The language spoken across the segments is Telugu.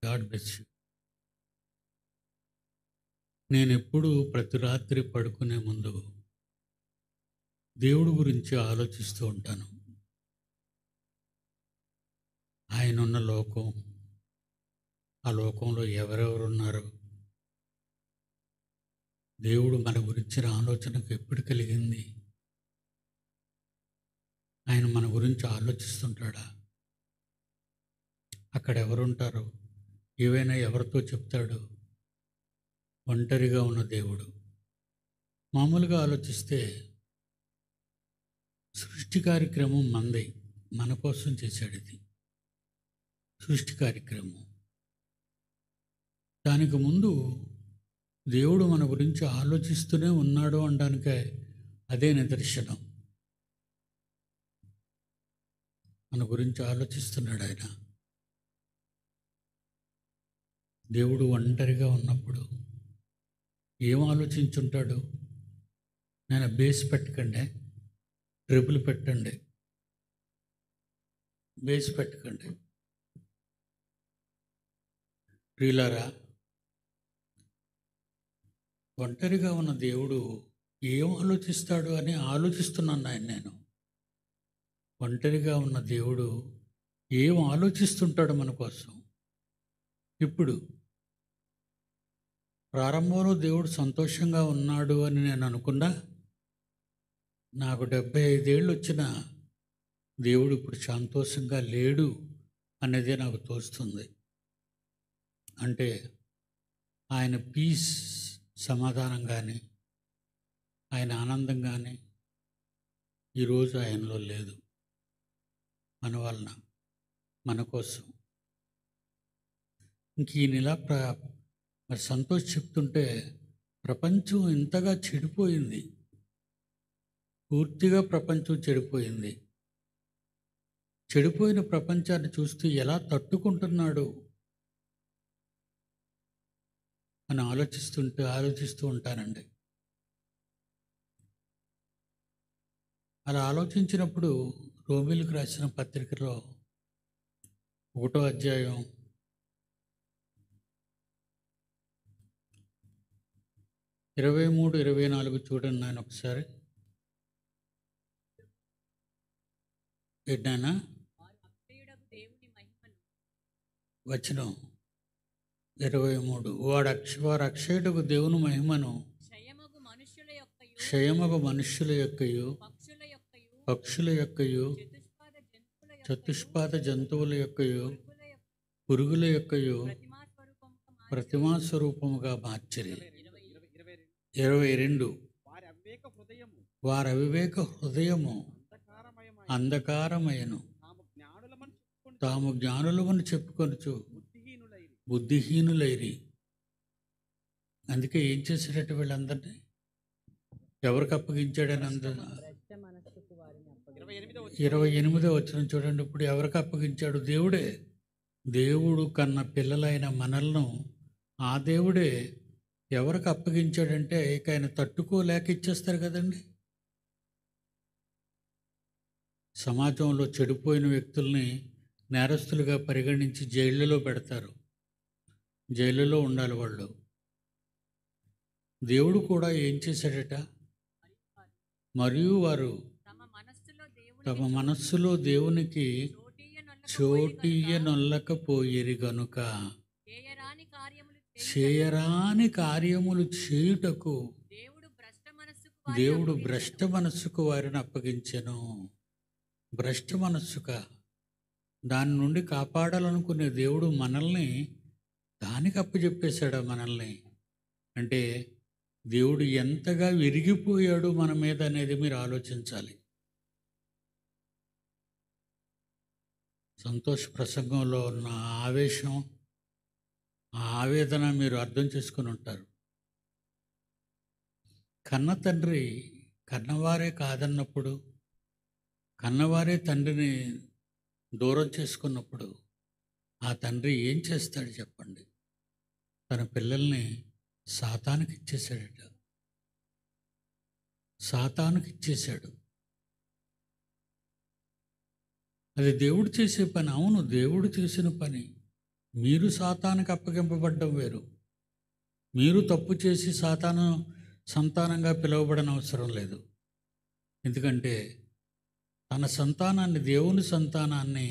God bless you. నేనెప్పుడూ ప్రతి రాత్రి పడుకునే ముందు దేవుడి గురించి ఆలోచిస్తూ ఉంటాను. ఆయనున్న లోకం, ఆ లోకంలో ఎవరెవరున్నారు, దేవుడు మన గురించిన ఆలోచనకు ఎప్పుడు కలిగింది, ఆయన మన గురించి ఆలోచిస్తుంటాడా, అక్కడ ఎవరుంటారు, ఏవైనా ఎవరితో చెప్తాడు. ఒంటరిగా ఉన్న దేవుడు. మామూలుగా ఆలోచిస్తే సృష్టి కార్యక్రమం మంది, మన కోసం చేశాడు. ఇది సృష్టి కార్యక్రమం. దానికి ముందు దేవుడు మన గురించి ఆలోచిస్తూనే ఉన్నాడు అనడానికే అదే నిదర్శనం. మన గురించి ఆలోచిస్తున్నాడు ఆయన. దేవుడు ఒంటరిగా ఉన్నప్పుడు ఏం ఆలోచించుంటాడు? నేను బేస్ పెట్టకండి, ట్రిపుల్ పెట్టండి, బేస్ పెట్టకండి. ప్రియులారా, ఒంటరిగా ఉన్న దేవుడు ఏం ఆలోచిస్తాడు అని ఆలోచిస్తున్నాను నేను. ఒంటరిగా ఉన్న దేవుడు ఏం ఆలోచిస్తుంటాడు మన కోసం. ఇప్పుడు ప్రారంభంలో దేవుడు సంతోషంగా ఉన్నాడు అని నేను అనుకున్నా. నాకు 75 ఏళ్ళు వచ్చిన దేవుడు ఇప్పుడు సంతోషంగా లేడు అనేదే నాకు తోస్తుంది. అంటే ఆయన పీస్, సమాధానం కానీ, ఆయన ఆనందం కానీ ఈరోజు ఆయనలో లేదు. మన వలన, మన కోసం. ఇంక ఈయన ఇలా మరి సంతోష్ చెప్తుంటే ప్రపంచం ఇంతగా చెడిపోయింది. పూర్తిగా ప్రపంచం చెడిపోయింది. చెడిపోయిన ప్రపంచాన్ని చూస్తూ ఎలా తట్టుకుంటున్నాడు అని ఆలోచిస్తూ ఉంటానండి. అలా ఆలోచించినప్పుడు రోమీయులకు రాసిన పత్రికలో 1వ అధ్యాయం 23, 24 చూడండి నాయన ఒకసారి. ఏంటైనా వచనం 23, వారు అక్షయుడకు దేవుని మహిమను క్షయమగు మనుష్యుల యొక్కయు పక్షుల యొక్కయు చతుష్పాద జంతువుల యొక్కయు పురుగుల యొక్కయు ప్రతిమా స్వరూపముగా మార్చిరి. 22, వారి అవివేక హృదయము అంధకారమయను, తాము జ్ఞానులమని చెప్పుకొనుచు బుద్ధిహీనులైరి. అందుకే ఏం చేసేటట్టు వీళ్ళందరినీ ఎవరికి అప్పగించాడని అందరూ 28వ వచనం చూడండి. ఇప్పుడు ఎవరికి అప్పగించాడు? దేవుడే. దేవుడు కన్న పిల్లలైన మనల్ని ఆ దేవుడే ఎవరికి అప్పగించాడంటే ఇక ఆయన తట్టుకోలేక ఇచ్చేస్తారు కదండి. సమాజంలో చెడిపోయిన వ్యక్తుల్ని నేరస్తులుగా పరిగణించి జైళ్ళలో పెడతారు. జైలులో ఉండాలి వాళ్ళు. దేవుడు కూడా ఏం చేశాడట? మరియు వారు తమ మనస్సులో దేవునికి చోటియ్యనొల్లకపోయిరి గనుక చేయరాని కార్యములు చేయుటకు దేవుడు భ్రష్ట మనస్సుకు వారిని అప్పగించెను. భ్రష్ట మనస్సుగా దాని నుండి కాపాడాలనుకునే దేవుడు మనల్ని దానికి అప్పచెప్పేశాడు. మనల్ని అంటే దేవుడు ఎంతగా విరిగిపోయాడు మన మీద అనేది మీరు ఆలోచించాలి. సంతోష ప్రసంగంలో ఉన్న ఆవేశం, ఆ ఆవేదన మీరు అర్థం చేసుకుని ఉంటారు. కన్న తండ్రి కన్నవారే కాదన్నప్పుడు, కన్నవారే తండ్రిని దూరం చేసుకున్నప్పుడు ఆ తండ్రి ఏం చేస్తాడు చెప్పండి? తన పిల్లల్ని సాతానుకి ఇచ్చేశాడట. సాతానుకి ఇచ్చేశాడు. అది దేవుడు చేసే పని. అవును, దేవుడు చేసిన పని. మీరు సాతానుకి అప్పగింపబడ్డం వేరు. మీరు తప్పు చేసి సాతాను సంతానంగా పిలువబడని అవసరం లేదు. ఎందుకంటే తన సంతానాన్ని, దేవుని సంతానాన్ని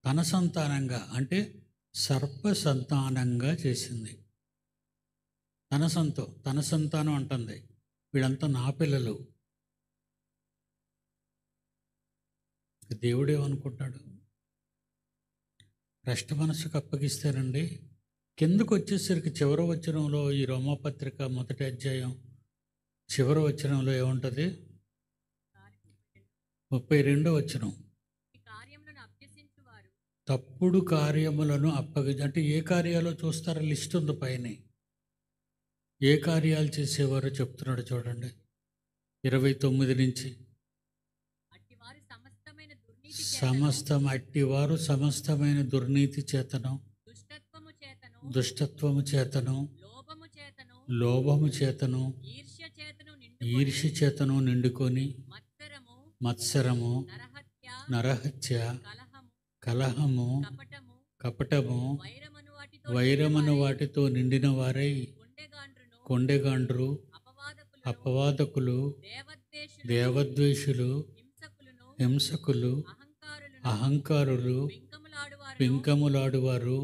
తన సంతానంగా అంటే సర్ప సంతానంగా చేసింది. తన సంతానం అంటుంది. వీళ్ళంతా నా పిల్లలు. దేవుడేమనుకుంటాడు? భ్రష్ట మనసుకు అప్పగిస్తారండి. కిందకు వచ్చేసరికి చివరి వచనంలో, ఈ రోమాపత్రిక మొదటి అధ్యాయం చివరి వచనంలో ఏముంటుంది? 32వ వచనం. తప్పుడు కార్యములను అంటే ఏ కార్యాలో చూస్తారో లిస్ట్ ఉంది పైన. ఏ కార్యాలు చేసేవారో చెప్తున్నాడు చూడండి. 29 నుంచి. అట్టివారు సమస్తమైన దుర్నీతి చేతను, దుష్టత్వము చేతను, లోభము చేతను, ఈర్ష్య చేతను నిండుకొని మత్సరము, నరహత్య, కలహము, కపటము, వైరమను వాటితో నిండిన వారై కొండెగాండ్రు, అపవాదకులు, దేవద్వేషులు, హింసకులు, అహంకారులు, పింకములాడువారు,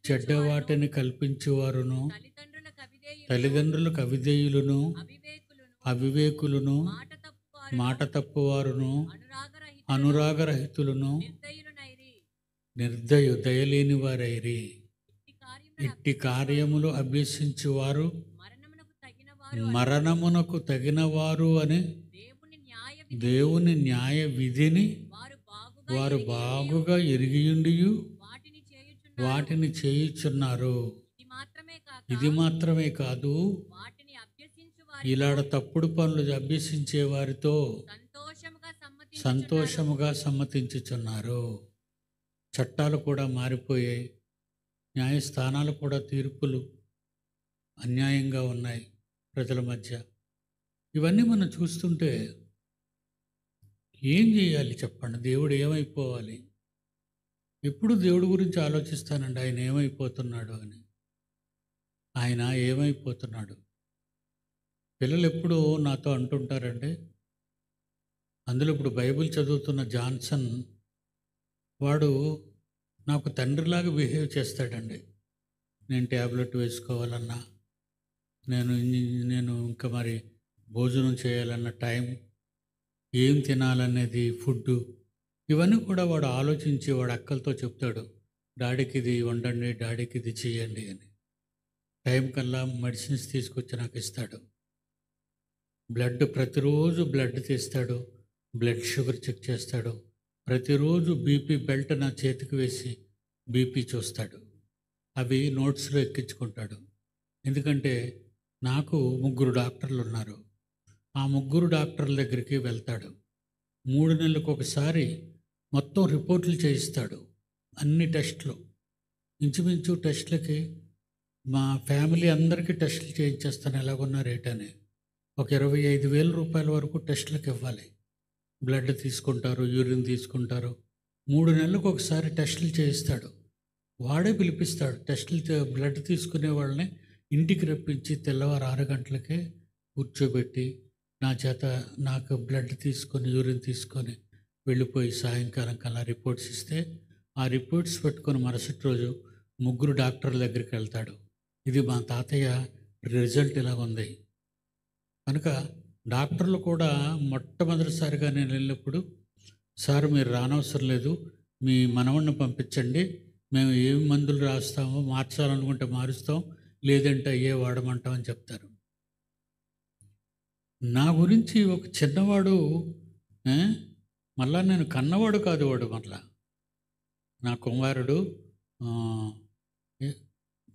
చెడ్డవాటిని కల్పించువారును, తల్లిదండ్రులకు అవిధేయులను, అవివేకులను, మాట తప్పువారును, అనురాగరహితులను, దయలేని వారైరి. ఇట్టి కార్యములు అభ్యసించువారు మరణమునకు తగినవారు అని దేవుని న్యాయ విధిని వారు బాగుగా ఎరిగియుండియు వాటిని చేయుచున్నారు. ఇది మాత్రమే కాదు, ఇలాడ తప్పుడు పనులు అభ్యసించే వారితో సంతోషముగా సమ్మతించుచున్నారు. చట్టాలు కూడా మారిపోయాయి. న్యాయస్థానాలు కూడా తీర్పులు అన్యాయంగా ఉన్నాయి ప్రజల మధ్య. ఇవన్నీ మనం చూస్తుంటే ఏం చేయాలి చెప్పండి? దేవుడు ఏమైపోవాలి? ఎప్పుడు దేవుడి గురించి ఆలోచిస్తానండి, ఆయన ఏమైపోతున్నాడు అని. ఆయన ఏమైపోతున్నాడు? పిల్లలు ఎప్పుడు నాతో అంటుంటారండి. అందులో ఇప్పుడు బైబిల్ చదువుతున్న జాన్సన్ వాడు నాకు తండ్రిలాగా బిహేవ్ చేస్తాడండి. నేను ట్యాబ్లెట్ వేసుకోవాలన్నా, నేను ఇంకా మరి భోజనం చేయాలన్న టైం, ఏం తినాలనేది, ఫుడ్డు, ఇవన్నీ కూడా వాడు ఆలోచించి వాడు అక్కలతో చెప్తాడు. డాడీకి ఇది వండండి, డాడీకి ఇది చేయండి అని. టైం కల్లా మెడిసిన్స్ తీసుకొచ్చి నాకు ఇస్తాడు. ప్రతిరోజు బ్లడ్ తీస్తాడు, బ్లడ్ షుగర్ చెక్ చేస్తాడు. ప్రతిరోజు బీపీ బెల్ట్ నా చేతికి వేసి బీపీ చూస్తాడు. అవి నోట్స్లో ఎక్కించుకుంటాడు. ఎందుకంటే నాకు 3 డాక్టర్లు ఉన్నారు. ఆ 3 డాక్టర్ల దగ్గరికి వెళ్తాడు. 3 నెలలకు ఒకసారి మొత్తం రిపోర్ట్లు చేయిస్తాడు. అన్ని టెస్టులు, ఇంచుమించు టెస్టులకి మా ఫ్యామిలీ అందరికీ టెస్టులు చేయించేస్తాను ఎలాగున్న రేట్ అని. ఒక 25,000 రూపాయల వరకు టెస్టులకు ఇవ్వాలి. బ్లడ్ తీసుకుంటారు, యూరిన్ తీసుకుంటారు. 3 నెలలకు ఒకసారి టెస్టులు చేయిస్తాడు. వాడే పిలిపిస్తాడు. బ్లడ్ తీసుకునే వాళ్ళని ఇంటికి రప్పించి తెల్లవారు 6 గంటలకే కూర్చోబెట్టి నాకు బ్లడ్ తీసుకొని, యూరిన్ తీసుకొని వెళ్ళిపోయి సాయంకాలం కల్లా రిపోర్ట్స్ ఇస్తే, ఆ రిపోర్ట్స్ పెట్టుకొని మరుసటి రోజు 3 డాక్టర్ల దగ్గరికి వెళ్తాడు. ఇది మా తాతయ్య రిజల్ట్ ఇలాగుంది. కనుక డాక్టర్లు కూడా మొట్టమొదటిసారిగా నేను వెళ్ళినప్పుడు, సార్ మీరు రానవసరం లేదు, మీ మనవడిని పంపించండి, మేము ఏం మందులు రాస్తామో మార్చాలనుకుంటే మారుస్తాం, లేదంటే అయ్యే వాడమంటాం అని చెప్తారు. నా గురించి ఒక చిన్నవాడు, మళ్ళా నేను కన్నవాడు కాదు వాడు, మళ్ళా నా కుమారుడు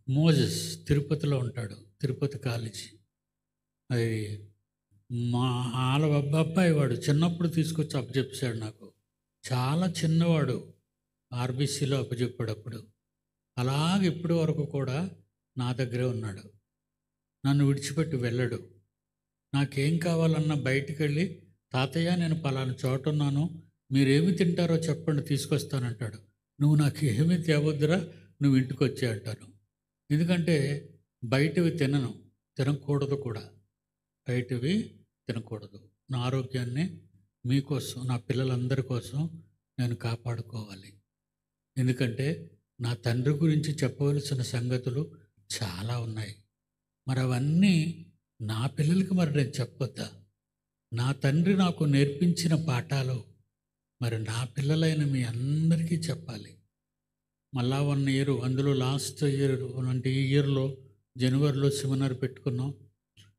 మోజెస్ తిరుపతిలో ఉంటాడు, తిరుపతి కాలేజీ. అది వాళ్ళ అబ్బాయి వాడు చిన్నప్పుడు తీసుకొచ్చి అప్పచెప్పాడు నాకు. చాలా చిన్నవాడు, ఆర్బీసీలో అప్పచెప్పాడు అప్పుడు. అలాగే ఇప్పటి వరకు కూడా నా దగ్గరే ఉన్నాడు. నన్ను విడిచిపెట్టి వెళ్ళడు. నాకేం కావాలన్నా బయటికి వెళ్ళి, తాతయ్య నేను పలానా చోట ఉన్నాను, మీరేమి తింటారో చెప్పండి తీసుకొస్తానంటాడు. నువ్వు నాకు ఏమీ తేవద్దురా, నువ్వు ఇంటికి వచ్చే అంటాను. ఎందుకంటే బయటవి తినకూడదు కూడా. బయటవి తినకూడదు. నా ఆరోగ్యాన్ని మీకోసం, నా పిల్లలందరి కోసం నేను కాపాడుకోవాలి. ఎందుకంటే నా తండ్రి గురించి చెప్పవలసిన సంగతులు చాలా ఉన్నాయి. మరి అవన్నీ నా పిల్లలకి మరి నేను చెప్పొద్దా? నా తండ్రి నాకు నేర్పించిన పాఠాలు మరి నా పిల్లలైన మీ అందరికీ చెప్పాలి. మళ్ళా 1 ఇయర్, అందులో లాస్ట్ ఇయర్ అంటే ఈ ఇయర్లో జనవరిలో సెమినార్ పెట్టుకున్నాం.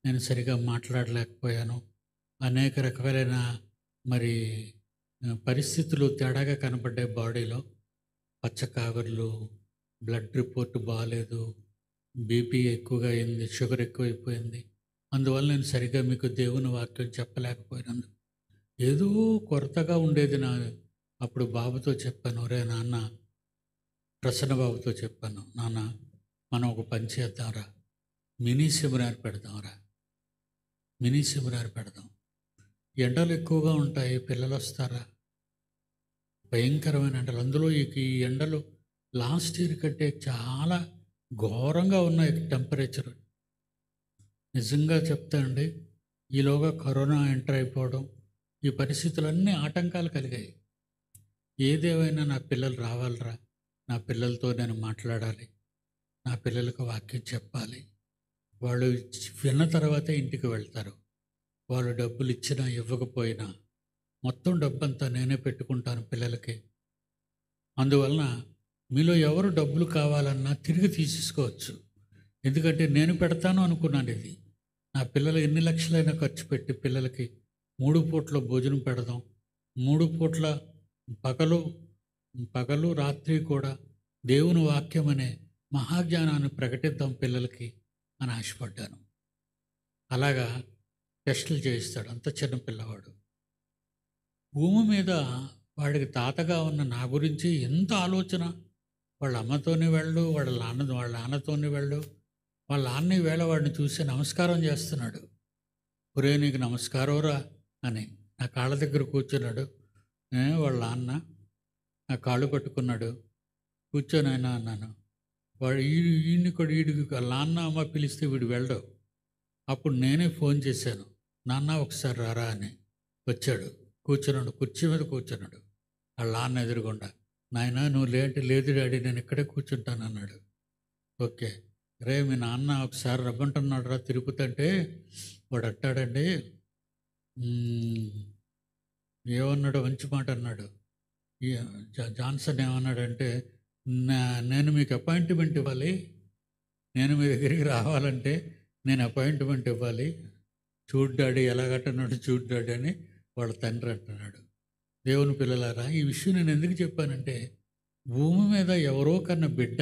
నేను సరిగా మాట్లాడలేకపోయాను. అనేక రకాలైన మరి పరిస్థితులు తేడాగా కనపడ్డాయి బాడీలో. పచ్చకావర్లు, బ్లడ్ రిపోర్ట్ బాగాలేదు, బీపీ ఎక్కువగా అయింది, షుగర్ ఎక్కువైపోయింది. అందువల్ల నేను సరిగ్గా మీకు దేవుని వాక్యం చెప్పలేకపోయినందుకు ఏదో కొరతగా ఉండేది. అప్పుడు బాబుతో చెప్పాను, రే నాన్న, ప్రసన్న బాబుతో చెప్పాను, నాన్న మనం ఒక పని చేద్దాంరా, మినీ సెమినార్ పెడదాంరా, మినీ సెమినార్ పెడదాం. ఎండలు ఎక్కువగా ఉంటాయి, పిల్లలు వస్తారా? భయంకరమైన ఎండలు. అందులో ఈ ఎండలు లాస్ట్ ఇయర్ కంటే చాలా ఘోరంగా ఉన్నాయి టెంపరేచర్. నిజంగా చెప్తా అండి, ఈలోగా కరోనా ఎంటర్ అయిపోవడం, ఈ పరిస్థితులన్నీ ఆటంకాలు కలిగాయి. ఏదేమైనా నా పిల్లలు రావాలిరా, నా పిల్లలతో నేను మాట్లాడాలి, నా పిల్లలకు వాక్యం చెప్పాలి. వాళ్ళు విన్న తర్వాతే ఇంటికి వెళ్తారు. వాళ్ళు డబ్బులు ఇచ్చినా ఇవ్వకపోయినా మొత్తం డబ్బంతా నేనే పెట్టుకుంటాను పిల్లలకి. అందువలన మీలో ఎవరు డబ్బులు కావాలన్నా తిరిగి తీసేసుకోవచ్చు. ఎందుకంటే నేను పెడతాను అనుకున్నాను ఇది. నా పిల్లలు ఎన్ని లక్షలైనా ఖర్చు పెట్టి పిల్లలకి 3 పూట్ల భోజనం పెడదాం, 3 పూట్ల పగలు రాత్రి కూడా దేవుని వాక్యం అనే మహాజ్ఞానాన్ని ప్రకటిద్దాం పిల్లలకి అని ఆశపడ్డాను. అలాగా టెస్టులు చేయిస్తాడు. అంత చిన్న పిల్లవాడు. భూమి మీద వాడికి తాతగా ఉన్న నా గురించి ఎంత ఆలోచన. వాళ్ళ అమ్మతోని వెళ్ళు, వాళ్ళ నాన్నతోని వెళ్ళు. వాళ్ళ నాన్న వేళ వాడిని చూసి నమస్కారం చేస్తున్నాడు. ఒరే నీకు నమస్కారంరా అని నా కాళ్ళ దగ్గర కూర్చున్నాడు. వాళ్ళ నాన్న నా కాళ్ళు పట్టుకున్నాడు. కూర్చోనైనా అన్నాను. వాడు వీడిని కూడా వీడికి నాన్న అమ్మ పిలిస్తే వీడు వెళ్ళడు. అప్పుడు నేనే ఫోన్ చేశాను, నాన్న ఒకసారి రారా అని. వచ్చాడు, కూర్చున్నాడు, కుర్చీ మీద కూర్చున్నాడు. వాళ్ళ నాన్న ఎదురుగుండా. నాయన నువ్వు లేదు డాడీ, నేను ఇక్కడే కూర్చుంటాను అన్నాడు. ఓకే రే, మీ నాన్న ఒకసారి రమ్మంటున్నాడు రా తిరుపతి అంటే. వాడు అంటాడండి, ఏమన్నాడు, మంచి మాట అన్నాడు. జాన్సన్ ఏమన్నాడంటే, నేను మీకు అపాయింట్మెంట్ ఇవ్వాలి, నేను మీ దగ్గరికి రావాలంటే నేను అపాయింట్మెంట్ ఇవ్వాలి, చూడు డాడీ ఎలాగంటున్నాడు, చూడు డాడీ అని వాళ్ళ తండ్రి అంటున్నాడు. దేవుని పిల్లలారా, ఈ విషయం నేను ఎందుకు చెప్పానంటే, భూమి మీద ఎవరో కన్న బిడ్డ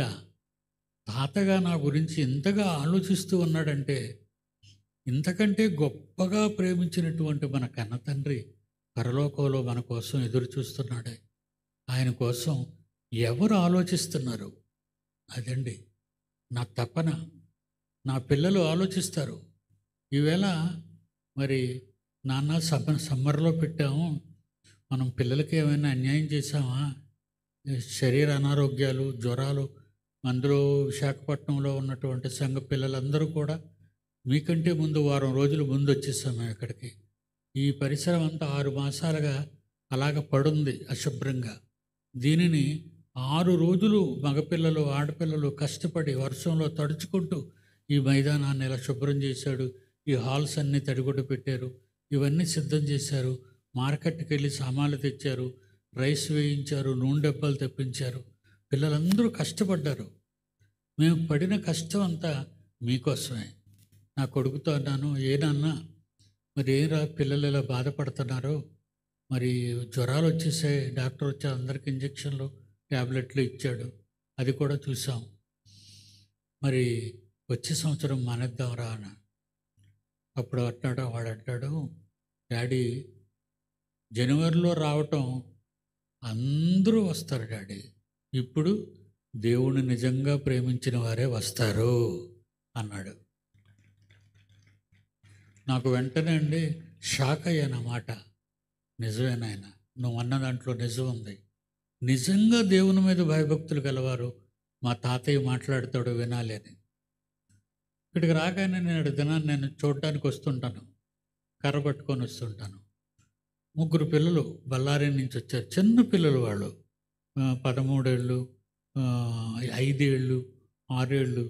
తాతగా నా గురించి ఇంతగా ఆలోచిస్తూ ఉన్నాడంటే, ఇంతకంటే గొప్పగా ప్రేమించినటువంటి మన కన్న తండ్రి పరలోకంలో మన కోసం ఎదురు చూస్తున్నాడే. ఆయన కోసం ఎవరు ఆలోచిస్తున్నారు? అదండి నా తపన. నా పిల్లలు ఆలోచిస్తారు. ఈవేళ మరి నాన్న సమ్మర్లో పెట్టాము, మనం పిల్లలకి ఏమైనా అన్యాయం చేశామా? శరీర అనారోగ్యాలు, జ్వరాలు. అందులో విశాఖపట్నంలో ఉన్నటువంటి సంఘ పిల్లలందరూ కూడా మీకంటే ముందు వారం రోజులు ముందు వచ్చేసాం మేము ఇక్కడికి. ఈ పరిసరం అంతా 6 మాసాలుగా అలాగ పడుంది అశుభ్రంగా. దీనిని 6 రోజులు మగపిల్లలు ఆడపిల్లలు కష్టపడి వర్షంలో తడుచుకుంటూ ఈ మైదానాన్ని ఇలా శుభ్రం చేశాడు. ఈ హాల్స్ అన్నీ తడిగుడ్డ పెట్టారు, ఇవన్నీ సిద్ధం చేశారు. మార్కెట్కి వెళ్ళి సామాన్లు తెచ్చారు, రైస్ వేయించారు, నూనె డబ్బాలు తెప్పించారు. పిల్లలందరూ కష్టపడ్డారు. మేము పడిన కష్టం అంతా మీకోసమే. నా కొడుకుతో అన్నాను, ఏనన్నా మరి ఏరా పిల్లలు ఇలా బాధపడుతున్నారు, మరి జ్వరాలు వచ్చేసాయి, డాక్టర్ వచ్చి అందరికి ఇంజక్షన్లు ట్యాబ్లెట్లు ఇచ్చాడు, అది కూడా చూసాం, మరి వచ్చే సంవత్సరం మానేద్దాంరా అన్న. అప్పుడు వాడు అంటాడు, డాడీ జనవరిలో రావటం అందరూ వస్తారు డాడీ, ఇప్పుడు దేవుణ్ణి నిజంగా ప్రేమించిన వారే వస్తారు అన్నాడు. నాకు వెంటనే అండి షాక్ అయ్యానమాట. నిజమేనాయన, నువ్వు అన్న దాంట్లో నిజం ఉంది. నిజంగా దేవుని మీద భయభక్తులు గలవారు మా తాతయ్య మాట్లాడతాడో వినాలి అని. ఇక్కడికి రాగానే నేను దినాన్ని నేను చూడడానికి వస్తుంటాను, కర్ర పట్టుకొని వస్తుంటాను. 3 పిల్లలు బళ్ళారి నుంచి వచ్చారు, చిన్న పిల్లలు వాళ్ళు. 13 ఏళ్ళు, 5 ఏళ్ళు, 6 ఏళ్ళు.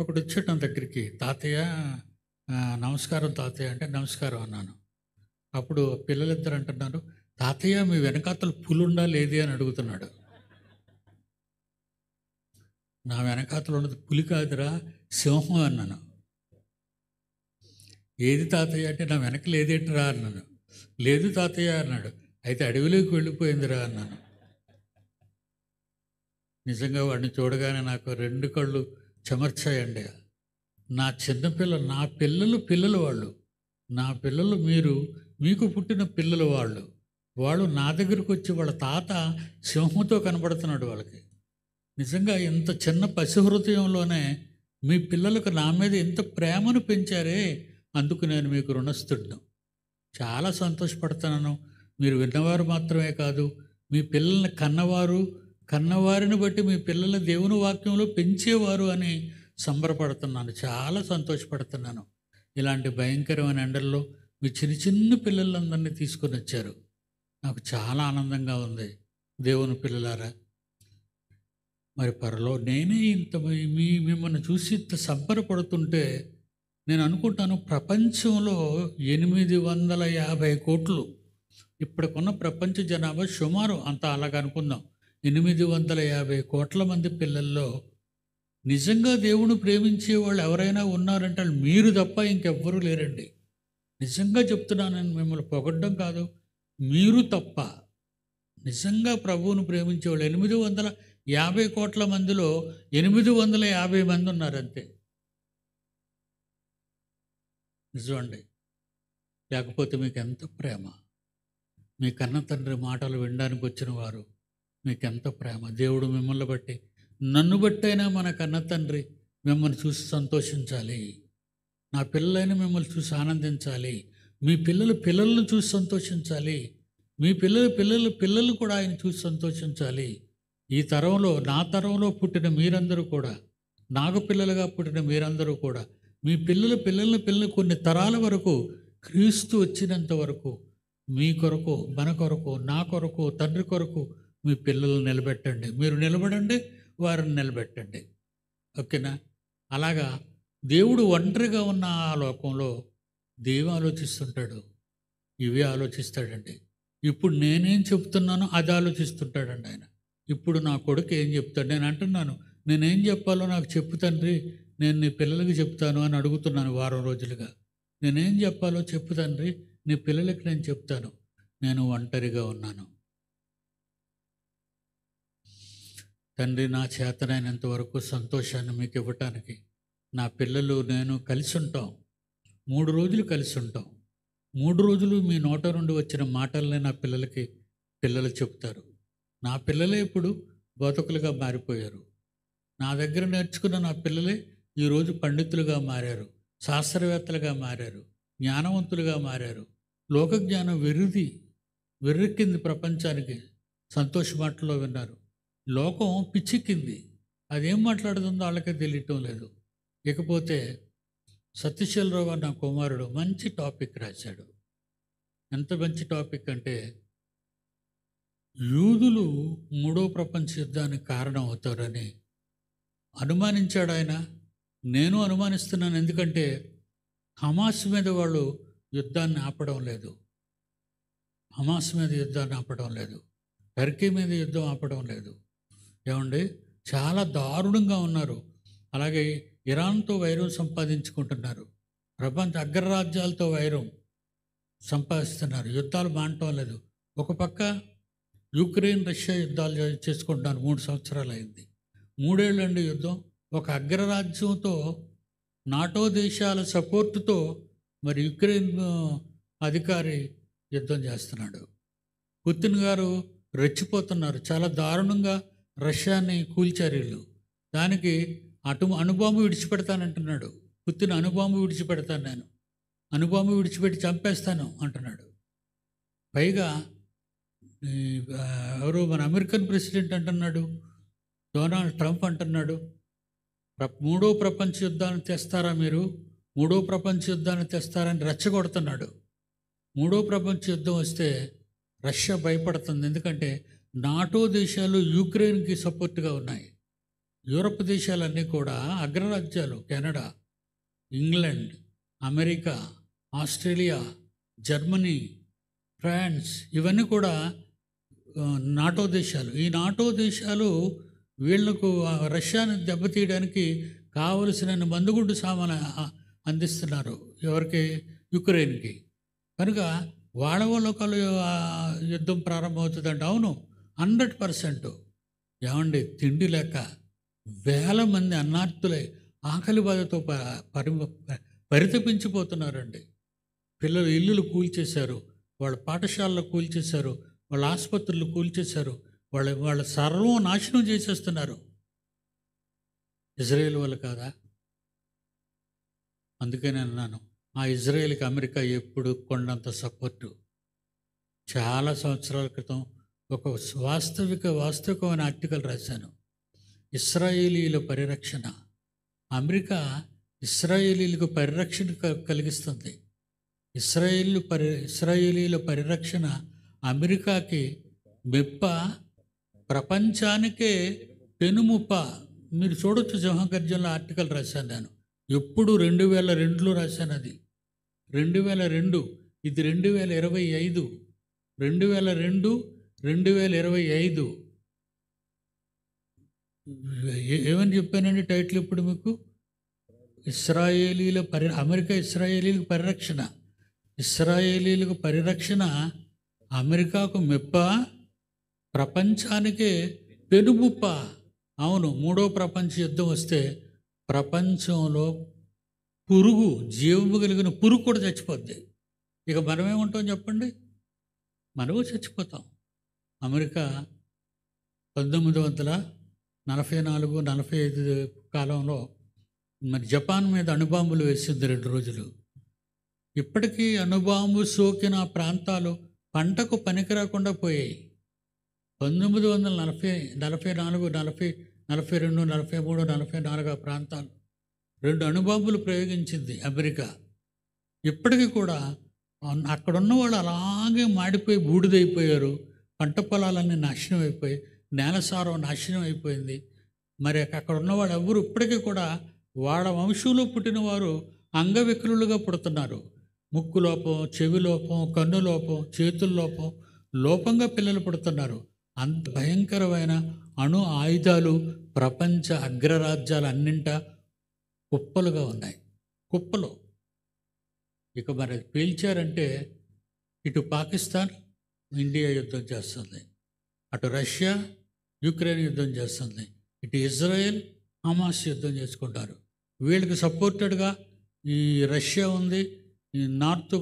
ఒకడు వచ్చాడు నా దగ్గరికి, తాతయ్య నమస్కారం తాతయ్య అంటే నమస్కారం అన్నాను. అప్పుడు పిల్లలిద్దరు అంటున్నారు, తాతయ్య మీ వెనకాతల పులి ఉందా లేదే అని అడుగుతున్నాడు. నా వెనకాతలు ఉన్నది పులి కాదురా, సింహం అన్నాను. ఏది తాతయ్య అంటే నా వెనక లేదేంటిరా అన్నాను. లేదు తాతయ్య అన్నాడు. అయితే అడవిలోకి వెళ్ళిపోయిందిరా అన్నాను. నిజంగా వాడిని చూడగానే నాకు 2 కళ్ళు చెమర్చాయండి. నా చిన్నపిల్లలు, నా పిల్లలు వాళ్ళు, నా పిల్లలు మీరు, మీకు పుట్టిన పిల్లలు వాళ్ళు. వాళ్ళు నా దగ్గరకు వచ్చి వాళ్ళ తాత సింహంతో కనబడుతున్నాడు వాళ్ళకి. నిజంగా ఇంత చిన్న పసి హృదయంలోనే మీ పిల్లలకు నా మీద ఎంత ప్రేమను పెంచారే, అందుకు నేను మీకు రుణస్తుడిను. చాలా సంతోషపడుతున్నాను. మీరు విన్నవారు మాత్రమే కాదు, మీ పిల్లల్ని కన్నవారిని బట్టి మీ పిల్లల దేవుని వాక్యంలో పెంచేవారు అని సంబరపడుతున్నాను, చాలా సంతోషపడుతున్నాను. ఇలాంటి భయంకరమైన ఎండల్లో మీ చిన్న పిల్లలందరినీ తీసుకొని వచ్చారు. నాకు చాలా ఆనందంగా ఉంది. దేవుని పిల్లలారా, మరి నేనే ఇంత మిమ్మల్ని చూసి ఇంత సంబరపడుతుంటే నేను అనుకుంటాను, ప్రపంచంలో 850 కోట్లు, ఇప్పటికున్న ప్రపంచ జనాభా సుమారు అంత అలాగ అనుకుందాం, 850 కోట్ల మంది పిల్లల్లో నిజంగా దేవుని ప్రేమించే వాళ్ళు ఎవరైనా ఉన్నారంటే మీరు తప్ప ఇంకెవ్వరూ లేరండి. నిజంగా చెప్తున్నాను, నేను మిమ్మల్ని పొగడ్డం కాదు, మీరు తప్ప నిజంగా ప్రభువును ప్రేమించే వాళ్ళు 850 కోట్ల మందిలో 850 మంది ఉన్నారంతే. నిజమండి. లేకపోతే మీకు ఎంత ప్రేమ, మీ కన్న తండ్రి మాటలు వినడానికి వచ్చిన వారు మీకెంత ప్రేమ. దేవుడు మిమ్మల్ని బట్టి, నన్ను బట్టైనా మన కన్న తండ్రి మిమ్మల్ని చూసి సంతోషించాలి. నా పిల్లలైనా మిమ్మల్ని చూసి ఆనందించాలి. మీ పిల్లలను చూసి సంతోషించాలి. మీ పిల్లలు కూడా ఆయన చూసి సంతోషించాలి. ఈ తరంలో, నా తరంలో పుట్టిన మీరందరూ కూడా, నాకు పిల్లలుగా పుట్టిన మీరందరూ కూడా, మీ పిల్లలు కొన్ని తరాల వరకు, క్రీస్తు వచ్చినంత వరకు మీ కొరకు, మన కొరకు, నా కొరకు, తండ్రి కొరకు మీ పిల్లలు నిలబెట్టండి. మీరు నిలబడండి, వారిని నిలబెట్టండి. ఓకేనా? అలాగా దేవుడు ఒంటరిగా ఉన్న ఆ లోకంలో దేవుడు ఆలోచిస్తుంటాడు, ఇవే ఆలోచిస్తాడండి. ఇప్పుడు నేనేం చెప్తున్నానో అది ఆలోచిస్తుంటాడండి ఆయన. ఇప్పుడు నా కొడుకు ఏం చెప్తాడు, నేను అంటున్నాను, నేనేం చెప్పాలో నాకు చెప్పు తండ్రి, నేను నీ పిల్లలకి చెప్తాను అని అడుగుతున్నాను వారం రోజులుగా. నేనేం చెప్పాలో చెప్పు తండ్రి, నీ పిల్లలకి నేను చెప్తాను. నేను ఒంటరిగా ఉన్నాను తండ్రి, నా చేతనైనంత వరకు సంతోషాన్ని మీకు ఇవ్వటానికి నా పిల్లలు నేను కలిసి ఉంటాం. 3 రోజులు కలిసి ఉంటాం. 3 రోజులు మీ నోట నుండి వచ్చిన మాటలనే నా పిల్లలు చెప్తారు. నా పిల్లలే ఇప్పుడు బోధకులుగా మారిపోయారు. నా దగ్గర నేర్చుకున్న నా పిల్లలే ఈరోజు పండితులుగా మారారు, శాస్త్రవేత్తలుగా మారారు, జ్ఞానవంతులుగా మారారు. లోకజ్ఞానం వెర్రెక్కింది ప్రపంచానికి. సంతోష మాటల్లో విన్నారు. లోకం పిచ్చెక్కింది, అదేం మాట్లాడుతుందో వాళ్ళకే తెలియటం లేదు. ఇకపోతే సత్యశీలరావు నా కుమారుడు మంచి టాపిక్ రాశాడు. ఎంత మంచి టాపిక్ అంటే, యూదులు 3వ ప్రపంచ యుద్ధానికి కారణం అవుతారని అనుమానించాడు ఆయన. నేను అనుమానిస్తున్నాను, ఎందుకంటే హమాస్ మీద వాళ్ళు యుద్ధాన్ని ఆపడం లేదు, హమాస్ మీద యుద్ధాన్ని ఆపడం లేదు, టర్కీ మీద యుద్ధం ఆపడం లేదు. ఏమండి, చాలా దారుణంగా ఉన్నారు. అలాగే ఇరాన్తో వైరం సంపాదించుకుంటున్నారు, ప్రపంచ అగ్రరాజ్యాలతో వైరం సంపాదిస్తున్నారు, యుద్ధాలు మానటం లేదు. ఒక పక్క యుక్రెయిన్ రష్యా యుద్ధాలు చేసుకుంటున్నారు, 3 సంవత్సరాలు అయింది. 3 ఏళ్ళండి యుద్ధం. ఒక అగ్రరాజ్యంతో, నాటో దేశాల సపోర్టుతో మరి యుక్రెయిన్ అధికారి యుద్ధం చేస్తున్నాడు. పుతిన్ గారు రెచ్చిపోతున్నారు, చాలా దారుణంగా రష్యాని కూల్చారు వీళ్ళు. దానికి అణుబాంబు విడిచిపెడతానంటున్నాడు పుతిన్. అణుబాంబు విడిచిపెడతాను, నేను అణుబాంబు విడిచిపెట్టి చంపేస్తాను అంటున్నాడు. పైగా ఎవరు మన అమెరికన్ ప్రెసిడెంట్ అంటున్నాడు, డొనాల్డ్ ట్రంప్ అంటున్నాడు, మూడో ప్రపంచ యుద్ధాన్ని తెస్తారా మీరు, మూడో ప్రపంచ యుద్ధాన్ని తెస్తారని రెచ్చగొడుతున్నాడు. మూడో ప్రపంచ యుద్ధం వస్తే రష్యా భయపడుతుంది. ఎందుకంటే నాటో దేశాలు యుక్రెయిన్కి సపోర్ట్గా ఉన్నాయి. యూరప్ దేశాలన్నీ కూడా అగ్రరాజ్యాలు, Canada, England, America, Australia, Germany, France, ఇవన్నీ కూడా నాటో దేశాలు. ఈ నాటో దేశాలు వీళ్లకు రష్యాను దెబ్బతీయడానికి కావలసిన మందుగుండు సామాను అందిస్తున్నారు. ఎవరికి? యుక్రెయిన్కి. కనుక వాళ్ళ ఒకళ్ళు యుద్ధం ప్రారంభమవుతుందంటే అవును, 100%. ఏమండి, తిండి లేక వేల మంది అన్నార్థులై ఆకలి బాధతో పరితపించిపోతున్నారండి. పిల్లలు ఇల్లులు కూల్చేశారు, వాళ్ళ పాఠశాలలు కూల్చేశారు, వాళ్ళ ఆసుపత్రులు కూల్చేశారు, వాళ్ళ సర్వం నాశనం చేసేస్తున్నారు. ఇజ్రాయేల్ వాళ్ళు కాదా? అందుకే నేను అన్నాను, ఆ ఇజ్రాయేల్కి అమెరికా ఎప్పుడు కొండంత సపోర్టు. చాలా సంవత్సరాల క్రితం ఒక వాస్తవికమైన ఆర్టికల్ రాశాను. ఇశ్రాయేలీల పరిరక్షణ, అమెరికా ఇశ్రాయేలీలకు పరిరక్షణ కలిగిస్తుంది. ఇశ్రాయేలీల పరిరక్షణ అమెరికాకి మెప్ప, ప్రపంచానికే పెనుముప్ప. మీరు చూడొచ్చు, సింహగర్జనలో ఆర్టికల్ రాశాను నేను. ఎప్పుడు 2002లో రాశాను. అది 2002, ఇది 2025. 2002, 2025 ఏమని చెప్పానండి టైటిల్ ఇప్పుడు మీకు? అమెరికా ఇశ్రాయేలీలకు పరిరక్షణ. ఇశ్రాయేలీలకు పరిరక్షణ అమెరికాకు మెప్ప, ప్రపంచానికే పెనుముప్ప. అవును, మూడో ప్రపంచ యుద్ధం వస్తే ప్రపంచంలో పురుగు, జీవము కలిగిన పురుగు కూడా చచ్చిపోద్ది. ఇక మనమేముంటాం చెప్పండి? మనము చచ్చిపోతాం. అమెరికా 1944-45 కాలంలో మరి జపాన్ మీద అణుబాంబులు వేసింది 2 రోజులు. ఇప్పటికీ అణుబాంబు సోకిన ప్రాంతాలు పంటకు పనికి రాకుండా పోయాయి. 1944, 42, 43, 44 ఆ ప్రాంతాలు 2 అణుబాంబులు ప్రయోగించింది అమెరికా. ఇప్పటికీ కూడా అక్కడున్న వాళ్ళు అలాగే మాడిపోయి బూడిదైపోయారు. పంట పొలాలన్నీ నాశనం అయిపోయి, నేలసారం నాశనం అయిపోయింది. మరి అక్కడ ఉన్నవాళ్ళు ఎవరు ఇప్పటికీ కూడా వాళ్ళ వంశంలో పుట్టిన వారు అంగవికలులుగా పుడుతున్నారు. ముక్కు లోపం, చెవి లోపం, కన్ను లోపం, చేతుల లోపంగా పిల్లలు పుడుతున్నారు. అంత భయంకరమైన అణు ఆయుధాలు ప్రపంచ అగ్రరాజ్యాలు అన్నింటా కుప్పలుగా ఉన్నాయి, కుప్పలు. ఇక మరి పీల్చారంటే ఇటు పాకిస్తాన్, ఇండియా యుద్ధం చేస్తుంది, అటు రష్యా, యుక్రెయిన్ యుద్ధం చేస్తుంది, ఇటు ఇజ్రాయెల్, హమాస్ యుద్ధం చేసుకుంటారు. వీళ్ళకి సపోర్టెడ్గా ఈ రష్యా ఉంది, ఈ నార్త్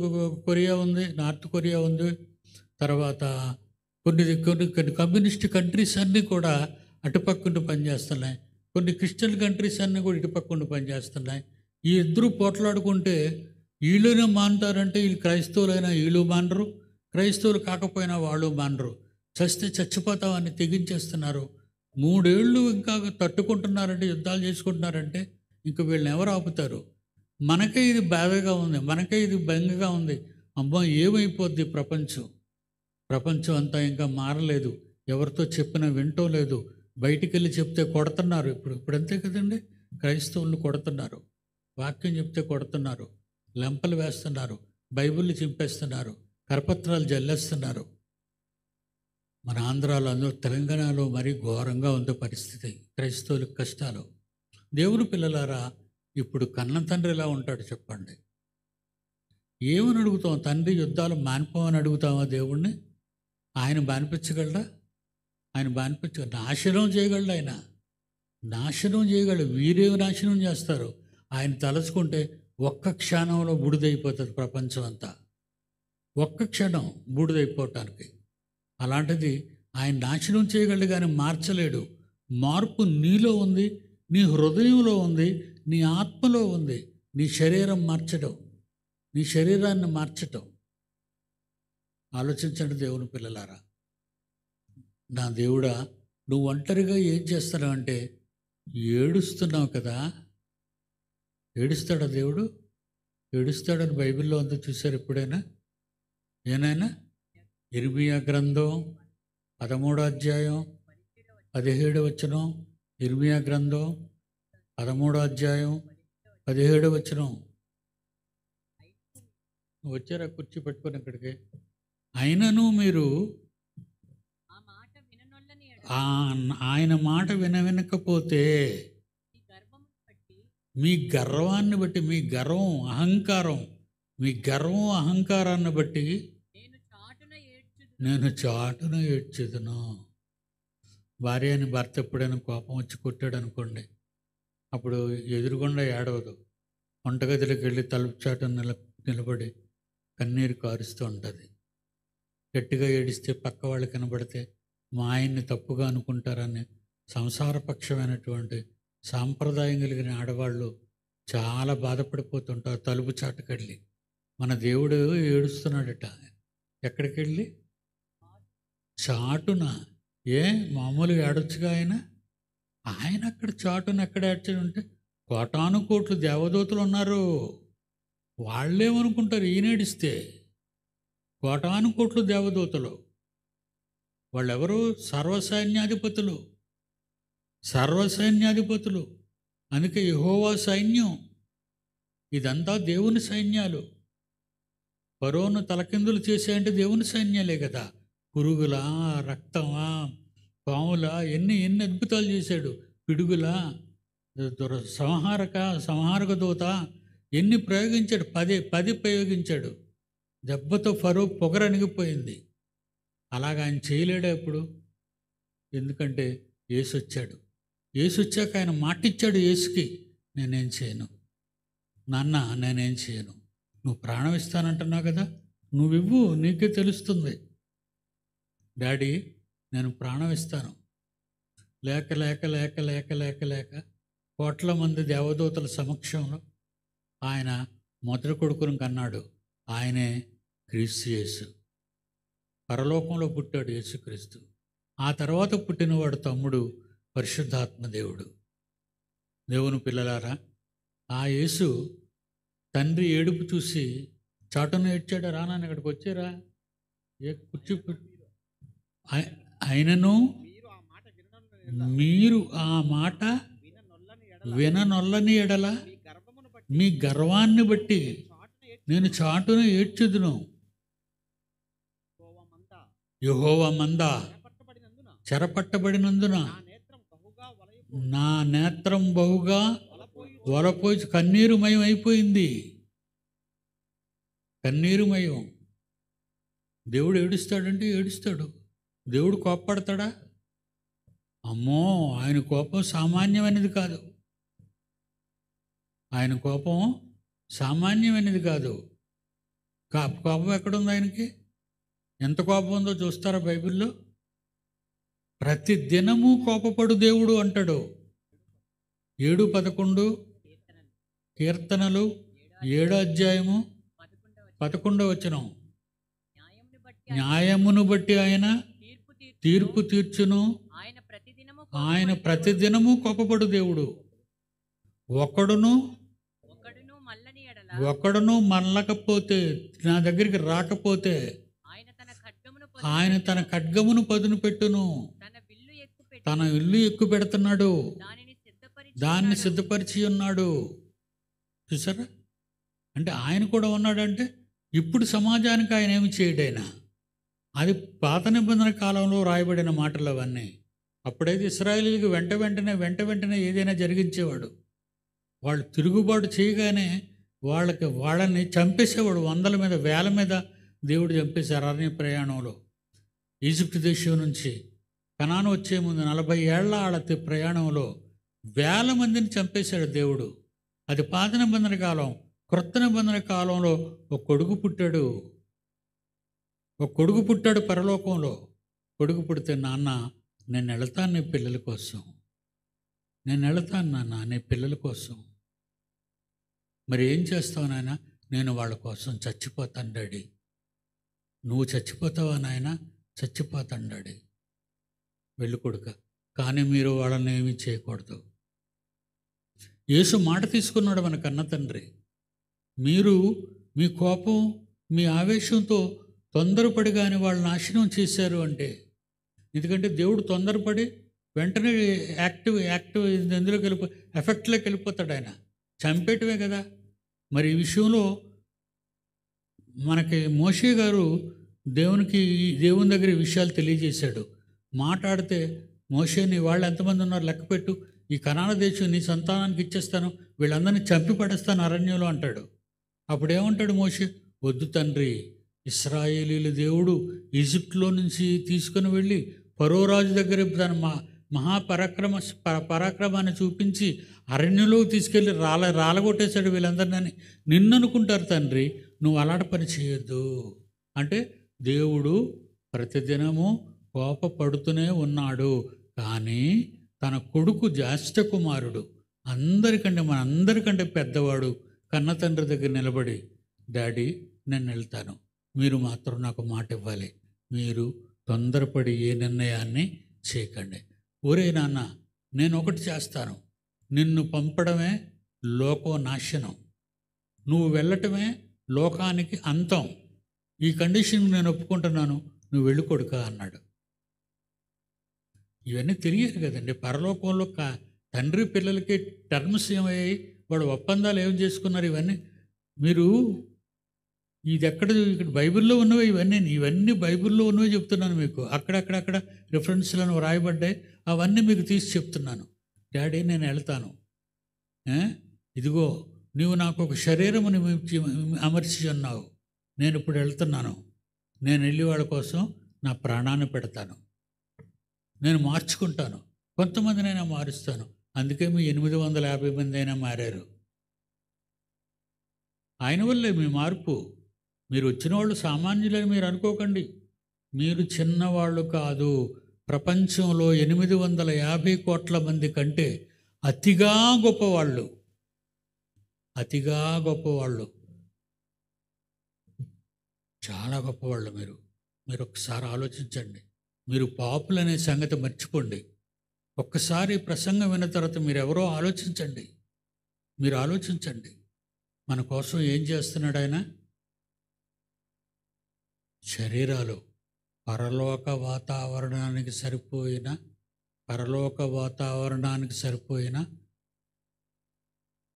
కొరియా ఉంది. తర్వాత కొన్ని కమ్యూనిస్ట్ కంట్రీస్ అన్నీ కూడా అటుపక్కుండి పనిచేస్తున్నాయి. కొన్ని క్రిస్టియన్ కంట్రీస్ అన్నీ కూడా ఇటుపక్కుండి పనిచేస్తున్నాయి. ఈ ఇద్దరు పోట్లాడుకుంటే వీళ్ళునే మానుతారంటే వీళ్ళు క్రైస్తవులైనా వీళ్ళు మానరు, క్రైస్తవులు కాకపోయినా వాళ్ళు మానరు. చస్తే చచ్చిపోతామని తెగించేస్తున్నారు. 3 ఏళ్ళు ఇంకా తట్టుకుంటున్నారంటే, యుద్ధాలు చేసుకుంటున్నారంటే ఇంక వీళ్ళని ఎవరు ఆపుతారు? మనకే ఇది బాధగా ఉంది, మనకే ఇది బెంగగా ఉంది. అమ్మా, ఏమైపోద్ది ప్రపంచం అంతా ఇంకా మారలేదు. ఎవరితో చెప్పినా వింటం లేదు. బయటికి వెళ్ళి చెప్తే కొడుతున్నారు. ఇప్పుడు అంతే కదండి, క్రైస్తవులు కొడుతున్నారు, వాక్యం చెప్తే కొడుతున్నారు, లెంపలు వేస్తున్నారు, బైబిల్ని చింపేస్తున్నారు, కరపత్రాలు జల్లేస్తున్నారు. మన ఆంధ్రాలో, తెలంగాణలో మరీ ఘోరంగా ఉంది పరిస్థితి. క్రైస్తవులకు కష్టాలు. దేవుని పిల్లలారా, ఇప్పుడు కన్న తండ్రి ఎలా ఉంటాడు చెప్పండి? ఏమని అడుగుతాం? తండ్రి యుద్ధాలు మానిపోమని అడుగుతామా దేవుణ్ణి? ఆయన బానిపించగలడా? ఆయన నాశనం చేయగలడు. ఆయన నాశనం చేయగలడు. వీరేమి నాశనం చేస్తారు? ఆయన తలుచుకుంటే ఒక్క క్షణంలో బూడిదైపోతుంది ప్రపంచం అంతా. ఒక్క క్షణం బూడిదైపోవటానికి. అలాంటిది ఆయన నాశనం చేయగలడు కానీ మార్చలేడు. మార్పు నీలో ఉంది, నీ హృదయంలో ఉంది, నీ ఆత్మలో ఉంది. నీ శరీరాన్ని మార్చటం. ఆలోచించండి దేవుని పిల్లలారా. నా దేవుడా, నువ్వు ఒంటరిగా ఏం చేస్తున్నావు అంటే ఏడుస్తున్నావు కదా. ఏడుస్తాడా దేవుడు? ఏడుస్తాడని బైబిల్లో అంతా చూశారు ఎప్పుడైనా? ఏనాయనా? ఇర్మియా గ్రంథం 13వ అధ్యాయం 17వ వచనం. ఇర్మియా గ్రంథం 13వ అధ్యాయం 17వ వచనం. వచ్చారా కుర్చీ పెట్టుకొని ఇక్కడికి? అయినను మీరు ఆయన మాట వినకపోతే మీ గర్వాన్ని బట్టి, మీ గర్వం అహంకారం, మీ గర్వం అహంకారాన్ని బట్టి నేను చాటున ఏడ్చెదను. భార్య అని భర్త ఎప్పుడైనా కోపం వచ్చి కొట్టాడు అనుకోండి, అప్పుడు ఎదురుగుండా ఏడవదు, వంటగదిలోకి వెళ్ళి తలుపు చాటున నిలబడి కన్నీరు కారుస్తూ ఉంటుంది. గట్టిగా ఏడిస్తే పక్క వాళ్ళు కనబడితే మా ఆయన్ని తప్పుగా అనుకుంటారని సంసారపక్షమైనటువంటి సాంప్రదాయం కలిగిన ఆడవాళ్ళు చాలా బాధపడిపోతుంటారు. తలుపు చాటుకెళ్ళి మన దేవుడు ఏడుస్తున్నాడట. ఎక్కడికి వెళ్ళి? చాటున. ఏ మామూలుగా ఏడొచ్చుగా ఆయన అక్కడ చాటున ఎక్కడ ఏడ్చాడంటే, కోటాను కోట్లు దేవదూతలు ఉన్నారు. వాళ్ళేమనుకుంటారు ఈయన ఏడిస్తే? కోటాను కోట్లు దేవదూతలు. వాళ్ళెవరు? సర్వసైన్యాధిపతులు. సర్వసైన్యాధిపతులు. అందుకే యెహోవా సైన్యం. ఇదంతా దేవుని సైన్యాలు. ఫరోను తలకిందులు చేసేయంటే దేవుని సైన్యాలే కదా. పురుగులా, రక్తమా, పాములా, ఎన్ని అద్భుతాలు చేశాడు. పిడుగులా, సంహారక దూత ఎన్ని ప్రయోగించాడు. 10 ప్రయోగించాడు. దెబ్బతో ఫరో పొగరనిగిపోయింది. అలాగ ఆయన చేయలేడా ఇప్పుడు? ఎందుకంటే యేసు వచ్చాడు. యేసు వచ్చాక ఆయన మాటిచ్చాడు యేసుకి, నేనేం చేయను నాన్న, నేనేం చేయను. నువ్వు ప్రాణం ఇస్తానంటున్నావు కదా, నువ్వివ్వు, నీకే తెలుస్తుంది. డాడీ నేను ప్రాణం ఇస్తాను. లేక లేక లేక లేక లేక లేక కోట్ల మంది దేవదూతల సమక్షంలో ఆయన మొదటి కొడుకును కన్నాడు. ఆయనే క్రీస్తు యేసు. పరలోకంలో పుట్టాడు యేసుక్రీస్తు. ఆ తర్వాత పుట్టినవాడు తమ్ముడు పరిశుద్ధాత్మ దేవుడు. దేవుని పిల్లలారా, ఆ యేసు తండ్రి ఏడుపు చూసి చాటున ఏడ్చాడా? రానా ఇక్కడికి వచ్చారా? ఏ కుర్చీ అయినను మీరు ఆ మాట విననొల్లని ఎడల మీ గర్వాన్ని బట్టి నేను చాటున ఏడ్చుదును. యెహోవా మంద చెరపట్టబడినందున నా నేత్రం బహుగా వలపోయి కన్నీరుమయం అయిపోయింది. కన్నీరుమయం. దేవుడు ఏడుస్తాడంటే ఏడుస్తాడు. దేవుడు కోప్పడతాడా? అమ్మో, ఆయన కోపం సామాన్యమైనది కాదు. ఆయన కోపం సామాన్యమైనది కాదు. కోపం ఎక్కడుంది ఆయనకి? ఎంత కోపం ఉందో చూస్తారా బైబిల్లో? ప్రతి దినము కోపపడు దేవుడు అంటాడు. 7:11 కీర్తనలు 7వ అధ్యాయము 11వ వచనం. న్యాయమును బట్టి ఆయన తీర్పు తీర్చును. ఆయన ప్రతిదినము కోపపడు దేవుడు. ఒకడును మళ్ళకపోతే, నా దగ్గరికి రాకపోతే ఆయన తన ఖడ్గమును పదును పెట్టును. తన ఇల్లు ఎక్కువ పెడుతున్నాడు, దాన్ని సిద్ధపరిచి ఉన్నాడు. చూసారా? అంటే ఆయన కూడా ఉన్నాడంటే ఇప్పుడు సమాజానికి ఆయన ఏమి చేయడైనా. అది పాత నిబంధన కాలంలో రాయబడిన మాటలు అవన్నీ. అప్పుడైతే ఇశ్రాయేలీయులకు వెంట వెంటనే ఏదైనా జరిగించేవాడు. వాళ్ళు తిరుగుబాటు చేయగానే వాళ్ళని చంపేసేవాడు. 100ల మీద 1000 మీద దేవుడు చంపేశారు అరణ్య ప్రయాణంలో. ఈజిప్ట్ దేశం నుంచి కనాను వచ్చే ముందు 40 ఏళ్ల ఆళ్ళ ప్రయాణంలో 1000 మందిని చంపేశాడు దేవుడు. అది పాత నిబంధన కాలం. క్రొత్త నిబంధన కాలంలో ఒక కొడుకు పుట్టాడు పరలోకంలో. కొడుకు పుడితే, నాన్న నేను వెళతాను నీ పిల్లల కోసం, నేను వెళతాను నాన్న నీ పిల్లల కోసం. మరి ఏం చేస్తావు నాయన? నేను వాళ్ళ కోసం చచ్చిపోతాను డాడీ. నువ్వు చచ్చిపోతావా నాయన? చచ్చిపోతాను డాడీ. వెళ్ళు కొడుక, కానీ మీరు వాళ్ళని ఏమీ చేయకూడదు. యేసు మాట తీసుకున్నాడు మన కన్న తండ్రి. మీరు మీ కోపం, మీ ఆవేశంతో తొందరపడి కానీ వాళ్ళు నాశనం చేశారు అంటే, ఎందుకంటే దేవుడు తొందరపడి వెంటనే యాక్టివ్ ఎందులోకి ఎఫెక్ట్లోకి వెళ్ళిపోతాడు. ఆయన చంపేయటమే కదా. మరి ఈ విషయంలో మనకి మోషే గారు దేవుని దగ్గర ఈ విషయాలు తెలియజేశాడు. మాట్లాడితే, మోషే నీ వాళ్ళు ఎంతమంది ఉన్నారు లెక్కపెట్టు, ఈ కనాన దేశం నీ సంతానానికి ఇచ్చేస్తాను, వీళ్ళందరినీ చంపి పడేస్తాను అరణ్యంలో అంటాడు. అప్పుడేమంటాడు మోషే, వద్దు తండ్రి, ఇశ్రాయేలీల దేవుడు ఈజిప్ట్లో నుంచి తీసుకుని వెళ్ళి ఫరో రాజు దగ్గర తన పరాక్రమాన్ని చూపించి అరణ్యంలో తీసుకెళ్ళి రాలగొట్టేశాడు వీళ్ళందరినీ. నిన్ను అనుకుంటారు తండ్రి, నువ్వు అలాంటి పని చేయొద్దు అంటే, దేవుడు ప్రతిదినము కోపపడుతూనే ఉన్నాడు. కానీ తన కొడుకు జ్యేష్ఠ కుమారుడు మనందరికంటే పెద్దవాడు కన్న తండ్రి దగ్గర నిలబడి, డాడీ నేను వెళ్తాను, మీరు మాత్రం నాకు మాట ఇవ్వాలి, మీరు తొందరపడి ఏ నిర్ణయాన్ని చేయకండి. ఒరే నాన్న, నేను ఒకటి చేస్తాను, నిన్ను పంపడమే లోకం నాశనం, నువ్వు వెళ్ళటమే లోకానికి అంతం, ఈ కండిషన్ నేను ఒప్పుకుంటున్నాను, నువ్వు వెళ్ళి కొడుకా అన్నాడు. ఇవన్నీ తెలియదు కదండి. పరలోకంలో తండ్రి పిల్లలకి టర్మ్స్ ఏమయ్యాయి, వాడు ఒప్పందాలు ఏం చేసుకున్నారు, ఇవన్నీ మీరు ఇక్కడ బైబిల్లో ఉన్నవి, ఇవన్నీ బైబిల్లో ఉన్నవి చెప్తున్నాను మీకు. అక్కడక్కడ రిఫరెన్స్లను వ్రాయబడ్డాయి, అవన్నీ మీకు తీసి చెప్తున్నాను. డాడీ నేను వెళ్తాను, ఇదిగో నువ్వు నాకు ఒక శరీరముని అమర్చి ఉన్నావు, నేను ఇప్పుడు వెళ్తున్నాను, నేను వెళ్ళి వాళ్ళ కోసం నా ప్రాణాన్ని పెడతాను, నేను మార్చుకుంటాను, కొంతమందినైనా మారుస్తాను. అందుకే మీ 850 మంది అయినా మారారు. ఆయన వల్లే మీ మార్పు. మీరు వచ్చిన వాళ్ళు సామాన్యులని మీరు అనుకోకండి, మీరు చిన్నవాళ్ళు కాదు. ప్రపంచంలో 850 కోట్ల మంది కంటే అతిగా గొప్పవాళ్ళు, చాలా గొప్పవాళ్ళు. మీరు ఒక్కసారి ఆలోచించండి. మీరు పాపులు అనే సంగతి మర్చిపోండి. ఒక్కసారి ప్రసంగం విన్న తర్వాత మీరు ఎవరో ఆలోచించండి. మన కోసం ఏం చేస్తున్నాడు ఆయన? శరీరాలు పరలోక వాతావరణానికి సరిపోయిన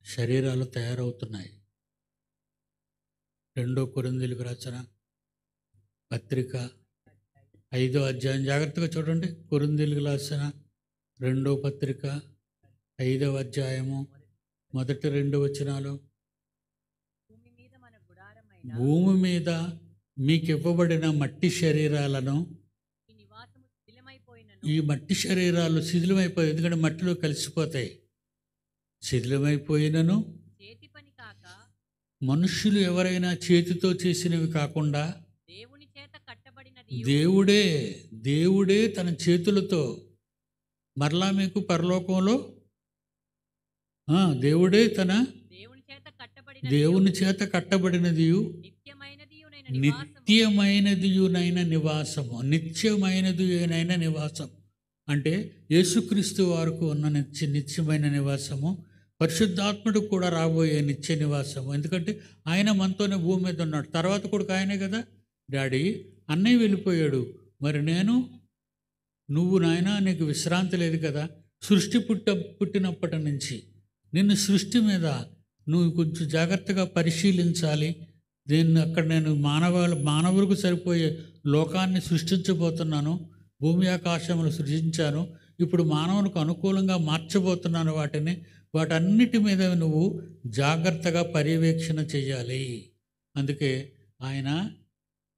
శరీరాలు తయారవుతున్నాయి. 2 కొరింథీయులకు రాసిన పత్రిక 5వ అధ్యాయం జాగ్రత్తగా చూడండి. కొరింథీయులకు రాసిన 2వ పత్రిక 5వ అధ్యాయము మొదటి 2 వచనాలు. భూమి మీద మీకు ఇవ్వబడిన మట్టి శరీరాలను, ఈ మట్టి శరీరాలు శిథిలమైపోయి, ఎందుకంటే మట్టిలో కలిసిపోతాయి, శిథిలమైపోయినను మనుష్యులు ఎవరైనా చేతితో చేసినవి కాకుండా దేవుడే తన చేతులతో మరలా మీకు పరలోకంలో దేవుడే తన దేవుని చేత కట్టబడినదియు నిత్యమైనదియునైన నివాసము అంటే యేసుక్రీస్తు వారికి ఉన్న నిత్యమైన నివాసము, పరిశుద్ధాత్ముడు కూడా రాబోయే నిత్య నివాసము. ఎందుకంటే ఆయన మనతోనే భూమి మీద ఉన్నాడు. తర్వాత కొడుకు ఆయనే కదా. డాడీ అన్నయ్య వెళ్ళిపోయాడు, మరి నువ్వు నాయనా నీకు విశ్రాంతి లేదు కదా. సృష్టి పుట్టినప్పటి నుంచి నిన్ను సృష్టి మీద నువ్వు కొంచెం జాగ్రత్తగా పరిశీలించాలి. అక్కడ నేను మానవులకు సరిపోయే లోకాన్ని సృష్టించబోతున్నాను, భూమి ఆకాశములు సృష్టించాను, ఇప్పుడు మానవునికి అనుకూలంగా మార్చబోతున్నాను వాటన్నిటి మీద నువ్వు జాగ్రత్తగా పర్యవేక్షణ చేయాలి. అందుకే ఆయన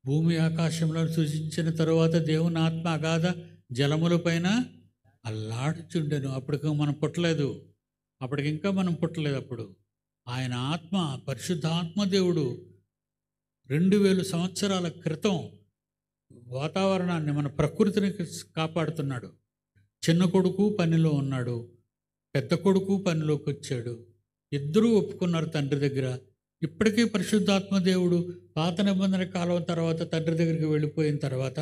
భూమి ఆకాశంలో సృష్టించిన తరువాత దేవుని ఆత్మ అగాధ జలములపైన అల్లాడుచుండెను. అప్పటికి మనం పుట్టలేదు, అప్పుడు ఆయన ఆత్మ, పరిశుద్ధాత్మ దేవుడు 2000 సంవత్సరాల క్రితం వాతావరణాన్ని, మన ప్రకృతిని కాపాడుతున్నాడు. చిన్న కొడుకు పనిలో ఉన్నాడు, పెద్ద కొడుకు పనిలోకి వచ్చాడు, ఇద్దరూ ఒప్పుకున్నారు తండ్రి దగ్గర. ఇప్పటికీ పరిశుద్ధాత్మ దేవుడు పాత నిబంధన కాలం తర్వాత తండ్రి దగ్గరికి వెళ్ళిపోయిన తర్వాత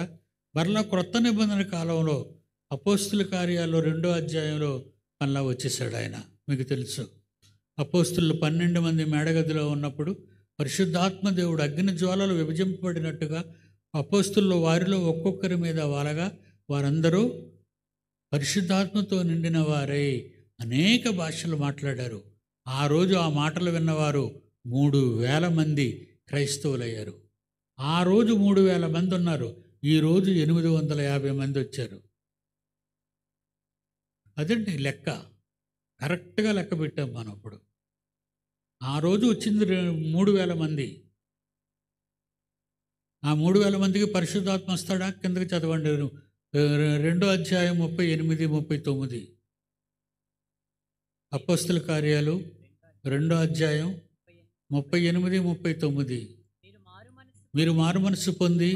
మరలా క్రొత్త నిబంధన కాలంలో అపోస్తుల కార్యాల్లో 2వ అధ్యాయంలో మళ్ళా వచ్చేసాడు ఆయన. మీకు తెలుసు, అపోస్తులు 12 మంది మేడగదిలో ఉన్నప్పుడు పరిశుద్ధాత్మ దేవుడు అగ్ని జ్వాలలు విభజింపబడినట్టుగా అపోస్తుల్లో వారిలో ఒక్కొక్కరి మీద వాలగా వారందరూ పరిశుద్ధాత్మతో నిండిన వారై అనేక భాషలు మాట్లాడారు. ఆ రోజు ఆ మాటలు విన్నవారు 3,000 మంది క్రైస్తవులయ్యారు. ఆ రోజు 3,000 మంది ఉన్నారు. ఈరోజు 850 మంది వచ్చారు. అదండి లెక్క. కరెక్ట్గా లెక్క పెట్టాం మనం ఇప్పుడు. ఆ రోజు వచ్చింది 3,000 మంది. ఆ 3,000 మందికి పరిశుద్ధాత్మ వస్తాడా? కిందకి చదవండి, 2వ అధ్యాయం 38, 39. అపోస్తుల కార్యాలు 2వ అధ్యాయం 38, 39. మీరు మారు మనసు పొంది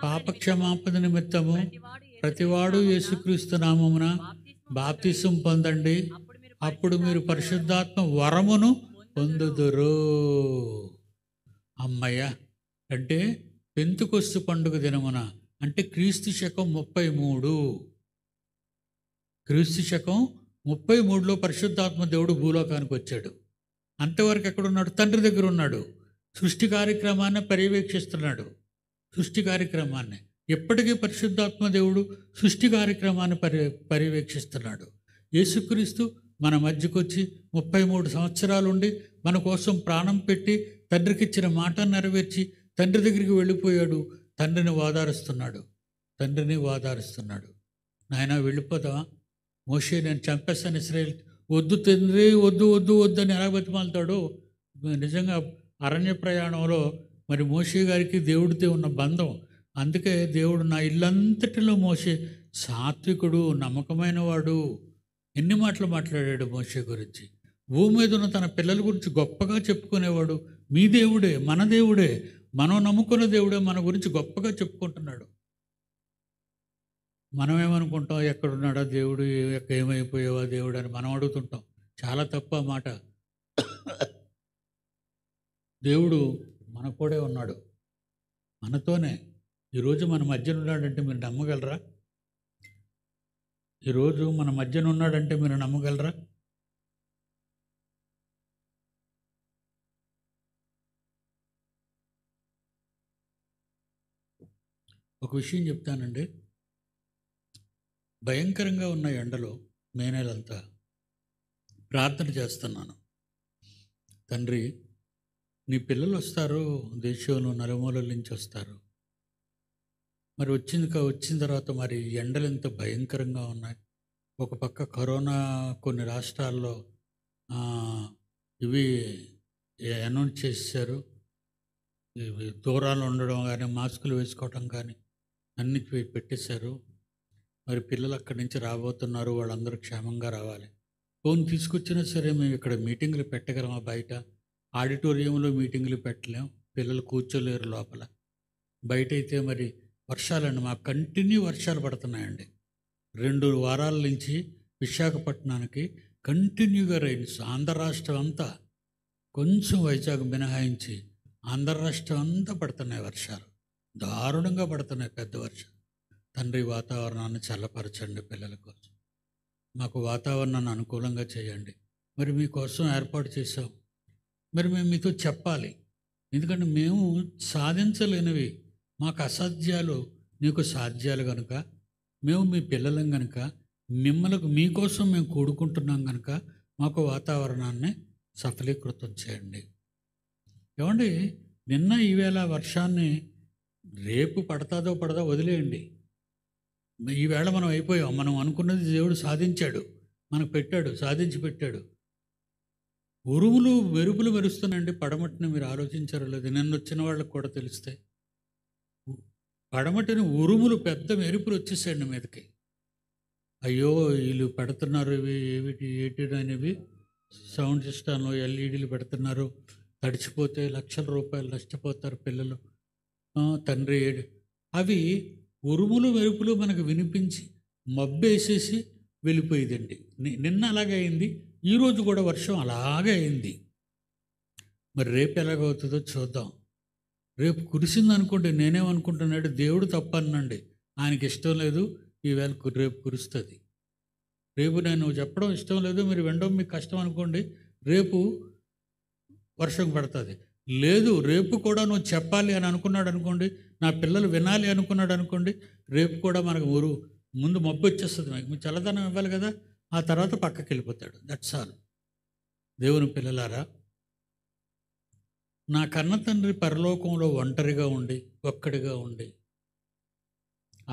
పాపక్షమాపణ నిమిత్తము ప్రతివాడు యేసుక్రీస్తు నామమున బాప్తిసం పొందండి, అప్పుడు మీరు పరిశుద్ధాత్మ వరమును పొందుదురు. అమ్మయ్య. అంటే పెంతుకొస్తు పండుగ దినమున, అంటే క్రీస్తు శకం 33. క్రీస్తు శకం 33లో పరిశుద్ధాత్మ దేవుడు భూలోకానికి వచ్చాడు. అంతవరకు ఎక్కడున్నాడు? తండ్రి దగ్గర ఉన్నాడు. సృష్టి కార్యక్రమాన్ని పర్యవేక్షిస్తున్నాడు. సృష్టి కార్యక్రమాన్ని ఎప్పటికీ పరిశుద్ధాత్మ దేవుడు సృష్టి కార్యక్రమాన్ని పర్యవేక్షిస్తున్నాడు. యేసుక్రీస్తు మన మధ్యకు వచ్చి 33 సంవత్సరాలు ఉండి మన కోసం ప్రాణం పెట్టి తండ్రికి ఇచ్చిన మాట నెరవేర్చి తండ్రి దగ్గరికి వెళ్ళిపోయాడు. తండ్రిని వాదారుస్తున్నాడు. నాయన వెళ్ళిపోతావా? మోషే నేను చంపేస్తాను ఇశ్రాయేల్. వద్దు తండ్రి, వద్దు వద్దు వద్దు అని ఎలా బతిమాలుతాడో. నిజంగా అరణ్య ప్రయాణంలో మరి మోషే గారికి దేవుడితో ఉన్న బంధం. అందుకే దేవుడు నా ఇల్లంతటిలో మోషే సాత్వికుడు, నమ్మకమైన వాడు, ఎన్ని మాటలు మాట్లాడాడు మోషే గురించి. భూమి మీద ఉన్న తన పిల్లల గురించి గొప్పగా చెప్పుకునేవాడు. మీ దేవుడే, మన దేవుడే, మనం నమ్ముకున్న దేవుడే మన గురించి గొప్పగా చెప్పుకుంటున్నాడు. మనం ఏమనుకుంటాం? ఎక్కడున్నాడా దేవుడు, ఏమైపోయావా దేవుడు అని మనం అడుగుతుంటాం. చాలా తప్పు ఆ మాట. దేవుడు మన కూడా ఉన్నాడు, మనతోనే. ఈరోజు మన మధ్యన ఉన్నాడంటే మీరు నమ్మగలరా? ఈరోజు మన మధ్యన ఉన్నాడంటే మీరు నమ్మగలరా? ఒక విషయం చెప్తానండి. భయంకరంగా ఉన్న ఎండలో మే నెలంతా ప్రార్థన చేస్తున్నాను. తండ్రి, నీ పిల్లలు వస్తారు, దేశంలో నలుమూలల నుంచి వస్తారు. మరి వచ్చిన తర్వాత మరి ఎండలు ఎంత భయంకరంగా ఉన్నాయి. ఒక పక్క కరోనా కొన్ని రాష్ట్రాల్లో ఇవి అనౌన్స్ చేశారు. ఇవి దూరాలు ఉండడం కానీ, మాస్కులు వేసుకోవటం కానీ అన్ని పెట్టేశారు. మరి పిల్లలు అక్కడి నుంచి రాబోతున్నారు, వాళ్ళందరూ క్షేమంగా రావాలి. ఫోన్ తీసుకొచ్చినా సరే మేము ఇక్కడ మీటింగులు పెట్టగలమా? బయట ఆడిటోరియంలో మీటింగులు పెట్టలేం, పిల్లలు కూర్చోలేరు లోపల. బయట అయితే మరి వర్షాలండి, మాకు కంటిన్యూ వర్షాలు పడుతున్నాయండి. 2 వారాల నుంచి విశాఖపట్నానికి కంటిన్యూగా రైన్స్. ఆంధ్ర రాష్ట్రం అంతా, కొంచెం వైజాగ్ మినహాయించి ఆంధ్ర రాష్ట్రం అంతా పడుతున్నాయి వర్షాలు. దారుణంగా పడుతున్నాయి పెద్ద వర్షాలు. తండ్రి, వాతావరణాన్ని చల్లపరచండి పిల్లల కోసం. మాకు వాతావరణాన్ని అనుకూలంగా చేయండి. మరి మీకోసం ఏర్పాటు చేశాం. మరి మేము మీతో చెప్పాలి. ఎందుకంటే మేము సాధించలేనివి, మాకు అసాధ్యాలు నీకు సాధ్యాలు కనుక, మేము మీ పిల్లలం కనుక, మీకోసం మేము కూడుకుంటున్నాం కనుక మాకు వాతావరణాన్ని సఫలీకృతం చేయండి. ఏమండి, నిన్న ఈవేళ వర్షాన్ని రేపు పడతాదో పడదో వదిలేయండి. ఈవేళ మనం అయిపోయాం. మనం అనుకున్నది దేవుడు సాధించాడు, మనకు పెట్టాడు, సాధించి పెట్టాడు. ఉరుములు మెరుపులు మెరుస్తున్నాయండి పడమటిని. మీరు ఆలోచించారో లేదు? నిన్న వచ్చిన వాళ్ళకి కూడా తెలుస్తాయి. పడమటిని ఉరుములు, పెద్ద మెరుపులు వచ్చేసాయండి మీదకి. అయ్యో, వీళ్ళు పెడుతున్నారు ఇవి ఏమిటి అనేవి సౌండ్ సిస్టంలో ఎల్ఈడీలు పెడుతున్నారు. తడిచిపోతే లక్షల రూపాయలు నష్టపోతారు పిల్లలు. తండ్రి, అవి ఉరుములు మెరుపులు మనకు వినిపించి మబ్బేసేసి వెళ్ళిపోయేదండి. నిన్న అలాగే అయింది, ఈరోజు కూడా వర్షం అలాగే అయింది. మరి రేపు ఎలాగవుతుందో చూద్దాం. రేపు కురిసింది అనుకోండి, నేనేమనుకుంటున్నాడు, దేవుడు తప్పనండి, ఆయనకి ఇష్టం లేదు, ఈవేళ రేపు కురుస్తుంది. రేపు నేను చెప్పడం ఇష్టం లేదు, మీరు వినడం మీకు కష్టం అనుకోండి, రేపు వర్షం పడుతుంది. లేదు, రేపు కూడా నువ్వు చెప్పాలి అని అనుకున్నాడు అనుకోండి, నా పిల్లలు వినాలి అనుకున్నాడు అనుకోండి, రేపు కూడా మనకు ముందు మబ్బు వచ్చేస్తుంది. మీకు చల్లదనం ఇవ్వాలి కదా, ఆ తర్వాత పక్కకి వెళ్ళిపోతాడు. That's all. దేవుని పిల్లలారా, నా కన్న తండ్రి పరలోకంలో ఒంటరిగా ఉండి ఒక్కడిగా ఉండి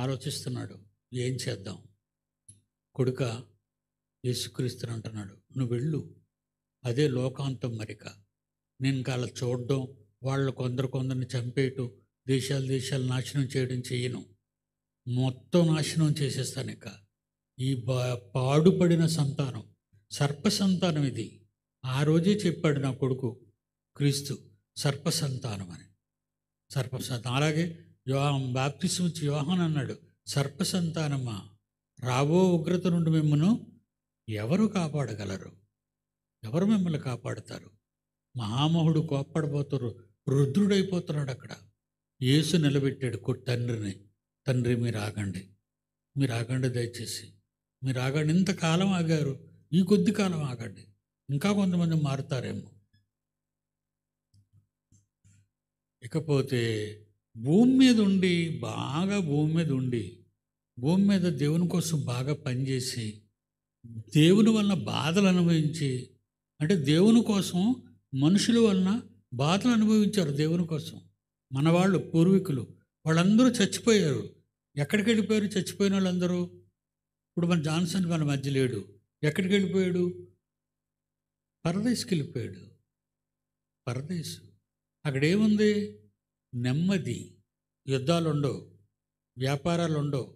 ఆలోచిస్తున్నాడు, ఏం చేద్దాం. కొడుక, యేసుక్రీస్తుని అంటున్నాడు, నువ్వు వెళ్ళు, అదే లోకాంతం. మరిక నేను అలా చూడడం, వాళ్ళు కొందరిని చంపేయటం, దేశాలు నాశనం చేయడం చెయ్యను. మొత్తం నాశనం చేసేస్తాను. ఇక ఈ పాడుపడిన సంతానం, సర్ప సంతానం ఇది. ఆ రోజే చెప్పాడు నా కొడుకు క్రీస్తు, సర్ప సంతానం అని. సర్ప సంతానం. అలాగే బాప్తిస్మం ఇచ్చి యోహాను అన్నాడు, సర్ప సంతానమా, రాబో ఉగ్రత నుండి మిమ్మల్ని ఎవరు కాపాడగలరు? ఎవరు మిమ్మల్ని కాపాడుతారు? మహామహుడు కోప్పడిపోతారు, రుద్రుడైపోతున్నాడు. అక్కడ యేసు నిలబెట్టాడు తండ్రిని, తండ్రి మీరు ఆగండి, దయచేసి మీరు ఆగండి. ఇంతకాలం ఆగారు, ఈ కొద్ది కాలం ఆగండి, ఇంకా కొంతమంది మారుతారేమో. ఇకపోతే భూమి మీద దేవుని కోసం బాగా పనిచేసి, దేవుని వలన బాధలు అనుభవించి, అంటే దేవుని కోసం మనుషుల వలన బాధలు అనుభవించారు దేవుని కోసం. మన వాళ్ళు పూర్వీకులు వాళ్ళందరూ చచ్చిపోయారు. ఎక్కడికి వెళ్ళిపోయారు చచ్చిపోయిన వాళ్ళందరూ? ఇప్పుడు మన జాన్సన్ మన మధ్య లేడు. ఎక్కడికి వెళ్ళిపోయాడు? పరదేశుకి వెళ్ళిపోయాడు. పరదేశు. అక్కడేముంది? నెమ్మది. యుద్ధాలు ఉండవు, వ్యాపారాలు ఉండవు,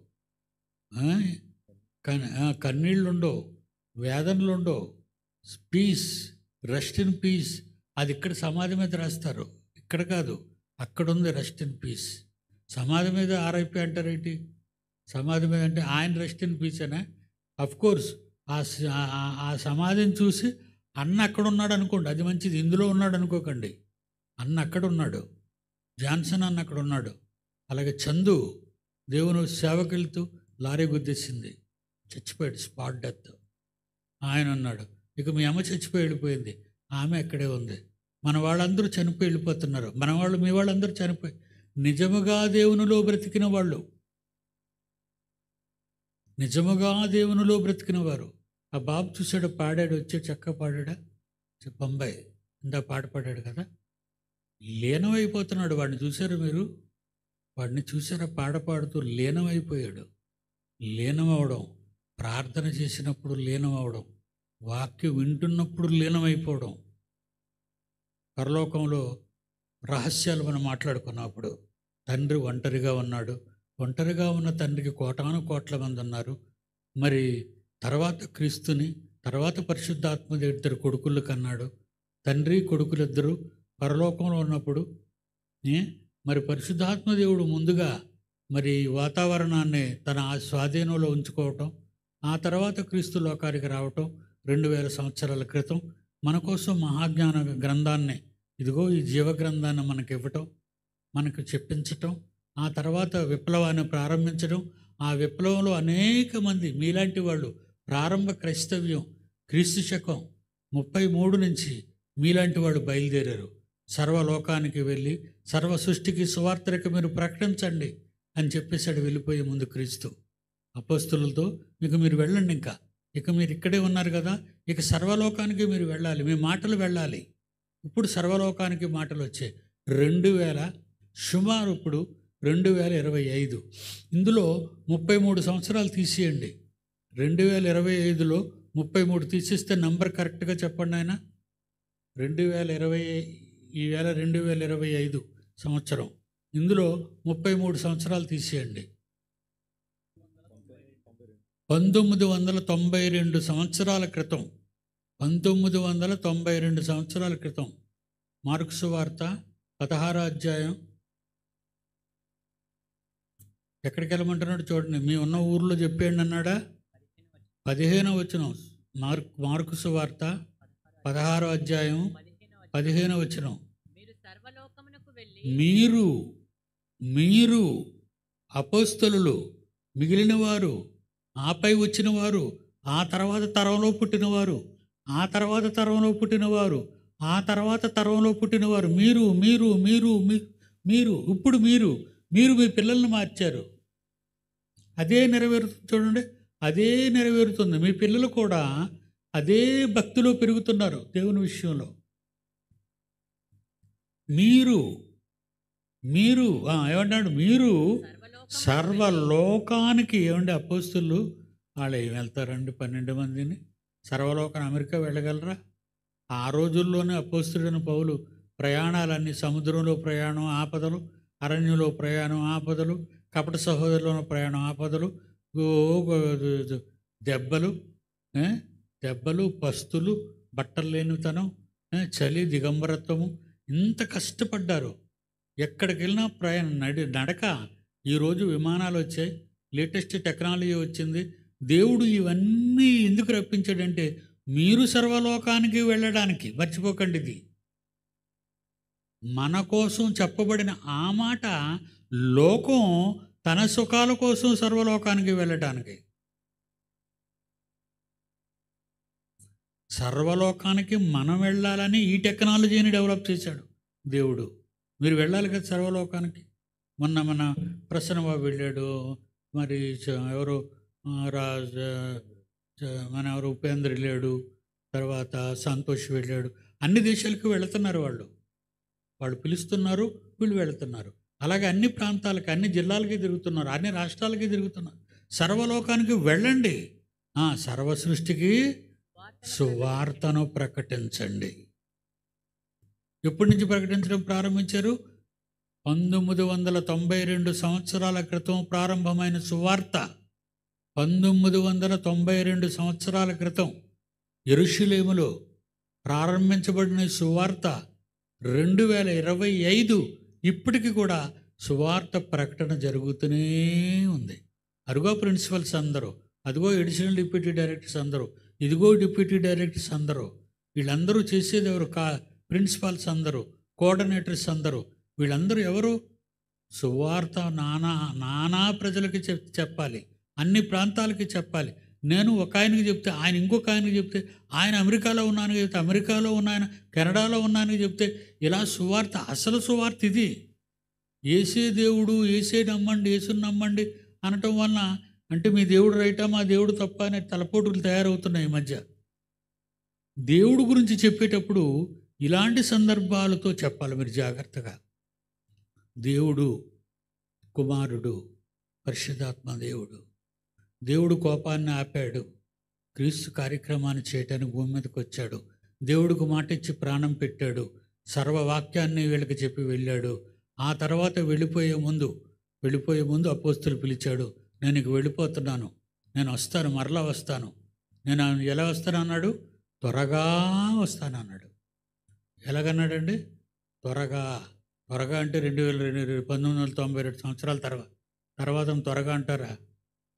కన్నీళ్ళు ఉండవు, వేదనలు ఉండవు. Peace, rest in peace. అది ఇక్కడ సమాధి మీద రాస్తారు, ఇక్కడ కాదు, అక్కడ ఉంది రెస్ట్ ఇన్ పీస్. సమాధి మీద ఆర్ఐపి అంటారేంటి? సమాధి మీద అంటే ఆయన రెస్ట్ ఇన్ పీస్ అనే. అఫ్కోర్స్ ఆ సమాధిని చూసి అన్న అక్కడ ఉన్నాడు అనుకోండి, అది మంచిది. ఇందులో ఉన్నాడు అనుకోకండి. అన్న అక్కడ ఉన్నాడు, జాన్సన్ అన్న అక్కడ ఉన్నాడు. అలాగే చందు దేవుని సేవకి వెళ్తూ లారీ గుద్దేసింది, చచ్చిపోయాడు, స్పాట్ డెత్. ఆయన ఉన్నాడు. ఇక మీ అమ్మ చచ్చిపోయి వెళ్ళిపోయింది, ఆమె అక్కడే ఉంది. మన వాళ్ళందరూ చనిపోయి వెళ్ళిపోతున్నారు. మన వాళ్ళు, మీ వాళ్ళందరూ చనిపోయి, నిజముగా దేవునిలో బ్రతికిన వాళ్ళు, నిజముగా దేవునిలో బ్రతికిన వారు. ఆ బాబు చూశాడు, పాడాడు, వచ్చే చక్క పాడాడా, బొంబాయి ఇందా పాట పాడాడు కదా, లీనమైపోతున్నాడు. వాడిని చూశారు మీరు? వాడిని చూసారా? పాడుతూ లీనమైపోయాడు. లీనమవడం, ప్రార్థన చేసినప్పుడు లీనమవడం, వాక్యం వింటున్నప్పుడు లీనమైపోవడం. పరలోకంలో రహస్యాలు మనం మాట్లాడుకున్నప్పుడు తండ్రి ఒంటరిగా ఉన్నాడు. ఒంటరిగా ఉన్న తండ్రికి కోటాను కోట్ల మంది ఉన్నారు. మరి తర్వాత క్రీస్తుని, తర్వాత పరిశుద్ధాత్మ ఇద్దరు కొడుకులు కన్నాడు. తండ్రి కొడుకులిద్దరూ పరలోకంలో ఉన్నప్పుడు మరి పరిశుద్ధాత్మ దేవుడు ముందుగా మరి వాతావరణాన్ని తన స్వాధీనంలో ఉంచుకోవటం, ఆ తర్వాత క్రీస్తు లోకానికి రావటం 2000 సంవత్సరాల క్రితం మన కోసం మహాజ్ఞాన గ్రంథాన్ని, ఇదిగో ఈ జీవ గ్రంథాన్ని మనకి ఇవ్వటం, మనకు చెప్పించటం, ఆ తర్వాత విప్లవాన్ని ప్రారంభించడం. ఆ విప్లవంలో అనేక మంది మీలాంటి వాళ్ళు, ప్రారంభ క్రైస్తవ్యం క్రీస్తు శకం 33 నుంచి మీలాంటి వాళ్ళు బయలుదేరారు. సర్వలోకానికి వెళ్ళి సర్వ సృష్టికి సువార్తకి మీరు ప్రకటించండి అని చెప్పేశాడు వెళ్ళిపోయే ముందు క్రీస్తు అపోస్తులతో. మీరు వెళ్ళండి, ఇక మీరు ఇక్కడే ఉన్నారు కదా, ఇక సర్వలోకానికి మీరు వెళ్ళాలి, మీ మాటలు వెళ్ళాలి. ఇప్పుడు సర్వలోకానికి మాటలు వచ్చాయి. 2000 సుమారు ఇప్పుడు 2025. ఇందులో 33 సంవత్సరాలు తీసేయండి. 2025లో 33 తీసిస్తే నంబర్ కరెక్ట్గా చెప్పండి ఆయన. 2020, ఈవేళ 2025 సంవత్సరం. ఇందులో 33 సంవత్సరాలు తీసేయండి. 1992 సంవత్సరాల క్రితం, 1992 సంవత్సరాల క్రితం మార్కు సువార్త 16వ అధ్యాయం. ఎక్కడికి వెళ్ళమంటున్నాడు చూడండి, మీ ఉన్న ఊర్లో చెప్పేయండి అన్నాడా? 15వ వచనం. మార్కు సువార్త 16వ అధ్యాయం 15వ వచనం. మీరు అపోస్తలులు, మిగిలిన వారు, ఆపై వచ్చిన వారు, ఆ తర్వాత తరంలో పుట్టినవారు, ఆ తర్వాత తరంలో పుట్టినవారు, ఆ తర్వాత తరంలో పుట్టినవారు, మీరు మీరు మీరు మీ- మీరు ఇప్పుడు మీరు మీరు మీ పిల్లల్ని మార్చారు. అదే నెరవేరుతుంది చూడండి. అదే నెరవేరుతుంది. మీ పిల్లలు కూడా అదే భక్తిలో పెరుగుతున్నారు దేవుని విషయంలో. మీరు మీరు ఏమన్నాడు? మీరు సర్వలోకానికి ఏమండి అపోస్తులు వాళ్ళు ఏం వెళ్తారండి 12 మందిని సర్వలోకాన్ని అమెరికా వెళ్ళగలరా? ఆ రోజుల్లోనే అపోస్తుడైన పౌలు ప్రయాణాలన్నీ సముద్రంలో ప్రయాణం ఆపదలు, అరణ్యంలో ప్రయాణం ఆపదలు, కపట సహోదరులో ప్రయాణం ఆపదలు, దెబ్బలు, ఏ, దెబ్బలు, పస్తులు, బట్టలు లేనితనం, చలి, దిగంబరత్వము, ఇంత కష్టపడ్డారు. ఎక్కడికి వెళ్ళినా ప్రయాణం నడక. ఈరోజు విమానాలు వచ్చాయి, లేటెస్ట్ టెక్నాలజీ వచ్చింది. దేవుడు ఇవన్నీ ఎందుకు రప్పించాడంటే మీరు సర్వలోకానికి వెళ్ళడానికి. మర్చిపోకండి, ఇది మన కోసం చెప్పబడిన ఆ మాట. లోకం తన సుఖాల కోసం సర్వలోకానికి వెళ్ళడానికి. సర్వలోకానికి మనం వెళ్ళాలని ఈ టెక్నాలజీని డెవలప్ చేశాడు దేవుడు. మీరు వెళ్ళాలి కదా సర్వలోకానికి. మన ప్రసన్నబాబు వెళ్ళాడు, మరి ఎవరు మన ఎవరు ఉపేంద్ర వెళ్ళాడు, తర్వాత సంతోష్ వెళ్ళాడు. అన్ని దేశాలకు వెళుతున్నారు వాళ్ళు పిలుస్తున్నారు, వీళ్ళు వెళుతున్నారు. అలాగే అన్ని ప్రాంతాలకి, అన్ని జిల్లాలకి తిరుగుతున్నారు, అన్ని రాష్ట్రాలకి తిరుగుతున్నారు. సర్వలోకానికి వెళ్ళండి, సర్వ సృష్టికి సువార్తను ప్రకటించండి. ఎప్పటి నుంచి ప్రకటించడం ప్రారంభించారు? 1992 సంవత్సరాల క్రితం ప్రారంభమైన సువార్త. 1992 సంవత్సరాల క్రితం యెరూషలేములో ప్రారంభించబడిన సువార్త 2025 ఇప్పటికి కూడా సువార్త ప్రకటన జరుగుతూనే ఉంది. అదిగో ప్రిన్సిపల్స్ అందరూ, అదిగో అడిషనల్ డిప్యూటీ డైరెక్టర్స్ అందరూ, ఇదిగో డిప్యూటీ డైరెక్టర్స్ అందరూ, వీళ్ళందరూ చేసేది ఎవరు? ప్రిన్సిపాల్స్ అందరూ, కోఆర్డినేటర్స్ అందరూ, వీళ్ళందరూ ఎవరు? సువార్త నానా ప్రజలకి చెప్పాలి, అన్ని ప్రాంతాలకి చెప్పాలి. నేను ఒక ఆయనకి చెప్తే ఆయన ఇంకొక ఆయనకి చెప్తే, ఆయన అమెరికాలో ఉన్నాను చెప్తే అమెరికాలో ఉన్నాయన కెనడాలో ఉన్నాను చెప్తే, ఇలా సువార్త. అసలు సువార్త ఇది. ఏసే దేవుడు, ఏసే నమ్మండి, ఏసుని నమ్మండి అనటం వలన అంటే మీ దేవుడు రైటా, మా దేవుడు తప్ప అనే తలపోటులు తయారవుతున్నాయి ఈ మధ్య. దేవుడు గురించి చెప్పేటప్పుడు ఇలాంటి సందర్భాలతో చెప్పాలి మీరు జాగ్రత్తగా. దేవుడు, కుమారుడు, పరిశుద్ధాత్మ దేవుడు కోపాన్ని ఆపాడు, క్రీస్తు కార్యక్రమాన్ని చేయటానికి భూమి మీదకి వచ్చాడు. దేవుడికి మాట ఇచ్చి ప్రాణం పెట్టాడు, సర్వవాక్యాన్ని వీళ్ళకి చెప్పి వెళ్ళాడు. ఆ తర్వాత వెళ్ళిపోయే ముందు అపోస్తులు పిలిచాడు, నేను ఇక వెళ్ళిపోతున్నాను, నేను వస్తాను, మరలా వస్తాను. నేను ఎలా వస్తాను అన్నాడు? త్వరగా వస్తాను అన్నాడు. ఎలాగన్నాడండి? త్వరగా అంటే 1992 సంవత్సరాల తర్వాత త్వరగా అంటారా?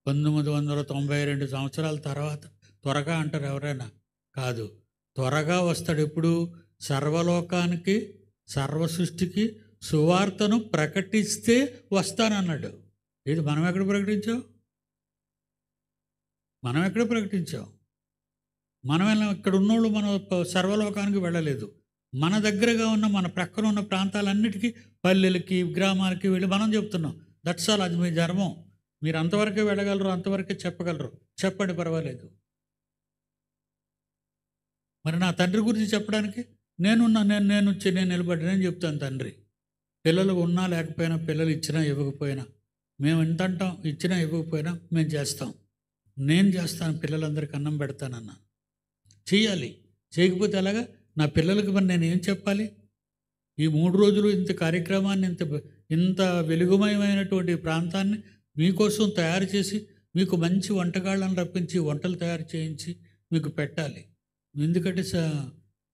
1992 సంవత్సరాల తర్వాత త్వరగా అంటారు ఎవరైనా? కాదు. త్వరగా వస్తాడు. ఎప్పుడు? సర్వలోకానికి, సర్వ సృష్టికి సువార్తను ప్రకటిస్తే వస్తానన్నాడు. ఇది మనం ఎక్కడ ప్రకటించాం? మనం ఇక్కడ ఉన్నోళ్ళు మన సర్వలోకానికి వెళ్ళలేదు. మన దగ్గరగా ఉన్న, మన ప్రక్కన ఉన్న ప్రాంతాలన్నిటికీ, పల్లెలకి, గ్రామాలకి వెళ్ళి మనం చెప్తున్నాం. That's all. అది మీ ధర్మం. మీరు అంతవరకే వెళ్ళగలరు, అంతవరకే చెప్పగలరు. చెప్పండి, పర్వాలేదు. మరి నా తండ్రి గురించి చెప్పడానికి నేను నిలబడి నేను చెప్తాను. తండ్రి పిల్లలు ఉన్నా లేకపోయినా, పిల్లలు ఇచ్చినా ఇవ్వకపోయినా, మేము ఎంత అంటాం, ఇచ్చినా ఇవ్వకపోయినా మేము చేస్తాం. నేను చేస్తాను, పిల్లలందరికీ అన్నం పెడతానన్నా. చెయ్యాలి. చేయకపోతే ఎలాగా? నా పిల్లలకి మరి నేను ఏం చెప్పాలి? ఈ 3 రోజులు ఇంత కార్యక్రమాన్ని, ఇంత వెలుగుమయమైనటువంటి ప్రాంతాన్ని మీకోసం తయారు చేసి, మీకు మంచి వంటగాళ్ళని రప్పించి వంటలు తయారు చేయించి మీకు పెట్టాలి. ఎందుకంటే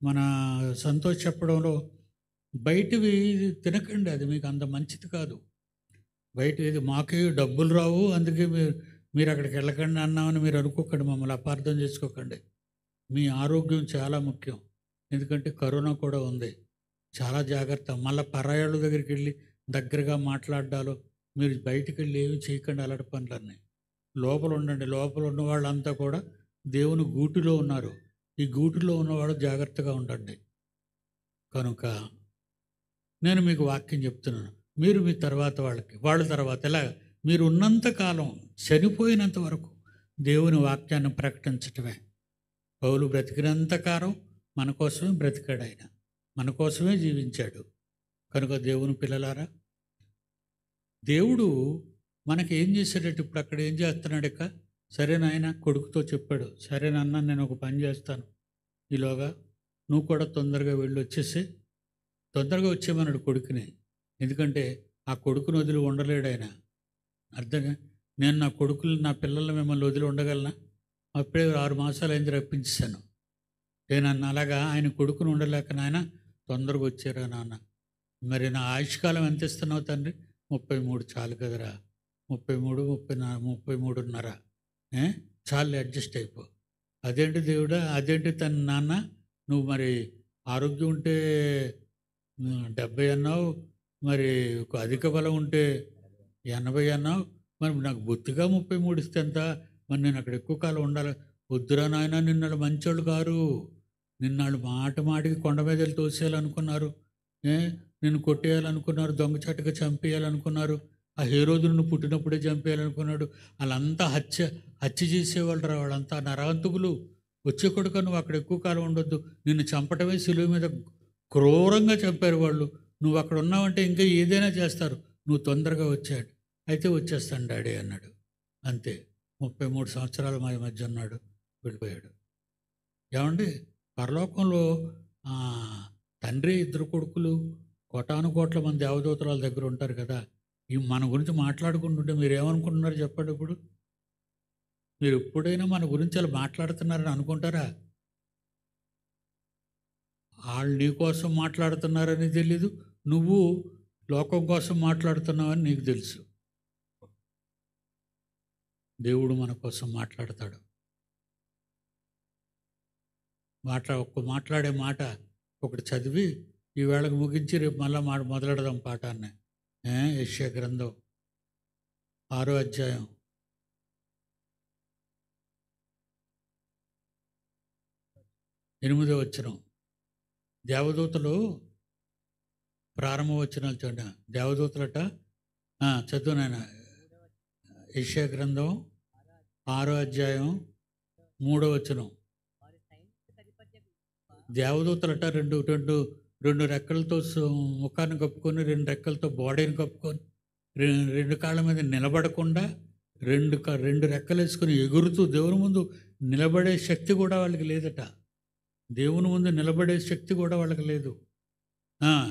మన సంతోష్ చెప్పడంలో బయటవి తినకండి, అది మీకు అంత మంచిది కాదు. బయట ఏది మాకే డబ్బులు రావు, అందుకే మీరు అక్కడికి వెళ్ళకండి అన్నామని మీరు అనుకోకండి, మమ్మల్ని అపార్థం చేసుకోకండి. మీ ఆరోగ్యం చాలా ముఖ్యం. ఎందుకంటే కరోనా కూడా ఉంది, చాలా జాగ్రత్త. మళ్ళీ పరాయాళ్ళ దగ్గరికి వెళ్ళి దగ్గరగా మాట్లాడాలో, మీరు బయటికి వెళ్ళి ఏమి చేయకండి అలాంటి పనులన్నీ. లోపల ఉండండి. లోపల ఉన్న వాళ్ళంతా కూడా దేవుని గూటిలో ఉన్నారు. ఈ గూటిలో ఉన్నవాళ్ళు జాగ్రత్తగా ఉండండి. కనుక నేను మీకు వాక్యం చెప్తున్నాను. మీరు మీ తర్వాత వాళ్ళ తర్వాత ఎలా మీరు ఉన్నంత కాలం, చనిపోయినంత వరకు దేవుని వాక్యాన్ని ప్రకటించటమే. పౌలు బ్రతికినంత కాలం మన కోసమే బ్రతికాడు. ఆయన మన కోసమే జీవించాడు. కనుక దేవుని పిల్లలారా, దేవుడు మనకి ఏం చేశాడట? ఇప్పుడు అక్కడ ఏం చేస్తున్నాడు? ఇక సరే నాయన కొడుకుతో చెప్పాడు, సరే నాన్న నేను ఒక పని చేస్తాను, ఈలోగా నువ్వు కూడా తొందరగా వెళ్ళి వచ్చేసి తొందరగా వచ్చేయమన్నాడు కొడుకుని. ఎందుకంటే ఆ కొడుకుని వదిలి ఉండలేడు ఆయన. అర్థంగా నేను నా పిల్లల్ని మిమ్మల్ని వదిలి ఉండగలనా? అప్పుడే 6 మాసాలు అయింది రప్పించాను. నేనన్న అలాగా ఆయన కొడుకుని ఉండలేక, నాయన తొందరగా వచ్చారా నాన్న, మరి నా ఆయుష్కాలం ఎంత ఇస్తున్నావు తండ్రి? 33 చాలు కదరా, 33, 33.5 చాలు, అడ్జస్ట్ అయిపో. అదేంటి దేవుడా, అదేంటి తన నాన్న, నువ్వు మరి ఆరోగ్యం ఉంటే 70 అన్నావు, మరి అధిక బలం ఉంటే 80 అన్నావు, మరి నాకు బొత్తిగా 33 ఇస్తే ఎంత? మరి నేను అక్కడ ఎక్కువ కాలం ఉండాలి. వద్దురా నాయన, నిన్నాళ్ళు మంచోళ్ళు కారు, నిన్నాళ్ళు మాటికి కొండ మీద వెళ్ళి తోసేయాలనుకున్నారు, నిన్ను కొట్టేయాలనుకున్నారు, దొంగచాటుగా చంపేయాలనుకున్నారు, ఆ హేరోదును పుట్టినప్పుడే చంపేయాలనుకున్నాడు. వాళ్ళంతా హత్య చేసేవాళ్ళు రా, వాళ్ళంతా నరహంతకులు. వచ్చే కొడుకు నువ్వు అక్కడ ఎక్కువ కాలం ఉండొద్దు, నిన్ను చంపటమే సిలువ మీద క్రూరంగా చంపారు వాళ్ళు, నువ్వు అక్కడ ఉన్నావంటే ఇంకా ఏదైనా చేస్తారు, నువ్వు తొందరగా వచ్చాడు. అయితే వచ్చేస్తాను డాడీ అన్నాడు. అంతే, 33 సంవత్సరాల మధ్య ఉన్నాడు, వెళ్ళిపోయాడు. ఏమండి, పరలోకంలో తండ్రి, 2 కొడుకులు, కోటాను కోట్ల మంది దేవదూతల దగ్గర ఉంటారు కదా. ఈ మన గురించి మాట్లాడుకుంటుంటే మీరు ఏమనుకుంటున్నారు చెప్పండి? ఇప్పుడు మీరు ఎప్పుడైనా మన గురించి అలా మాట్లాడుతున్నారని అనుకుంటారా? వాళ్ళు నీ కోసం మాట్లాడుతున్నారని తెలీదు, నువ్వు లోకం కోసం మాట్లాడుతున్నావని నీకు తెలుసు. దేవుడు మన కోసం మాట్లాడతాడు. మాట్లాడే మాట ఒకటి చదివి ఈ వేళకు ముగించి రేపు మళ్ళీ మొదలెడదాం పాఠాన్ని. యెషయా గ్రంథం 6వ అధ్యాయం 8వ వచనం. దేవదూతలు ప్రారంభ వచనాలు చూడండి. దేవదూతలట చదువు నాయన. యెషయా గ్రంథం 6వ అధ్యాయం 3వ వచనం. దేవదూతలట రెండు రెక్కలతో ముఖాన్ని కప్పుకొని, 2 రెక్కలతో బాడీని కప్పుకొని, 2 కాళ్ళ మీద నిలబడకుండా, 2 రెక్కలు వేసుకొని ఎగురుతూ దేవుని ముందు నిలబడే శక్తి కూడా వాళ్ళకి లేదట. దేవుని ముందు నిలబడే శక్తి కూడా వాళ్ళకి లేదు.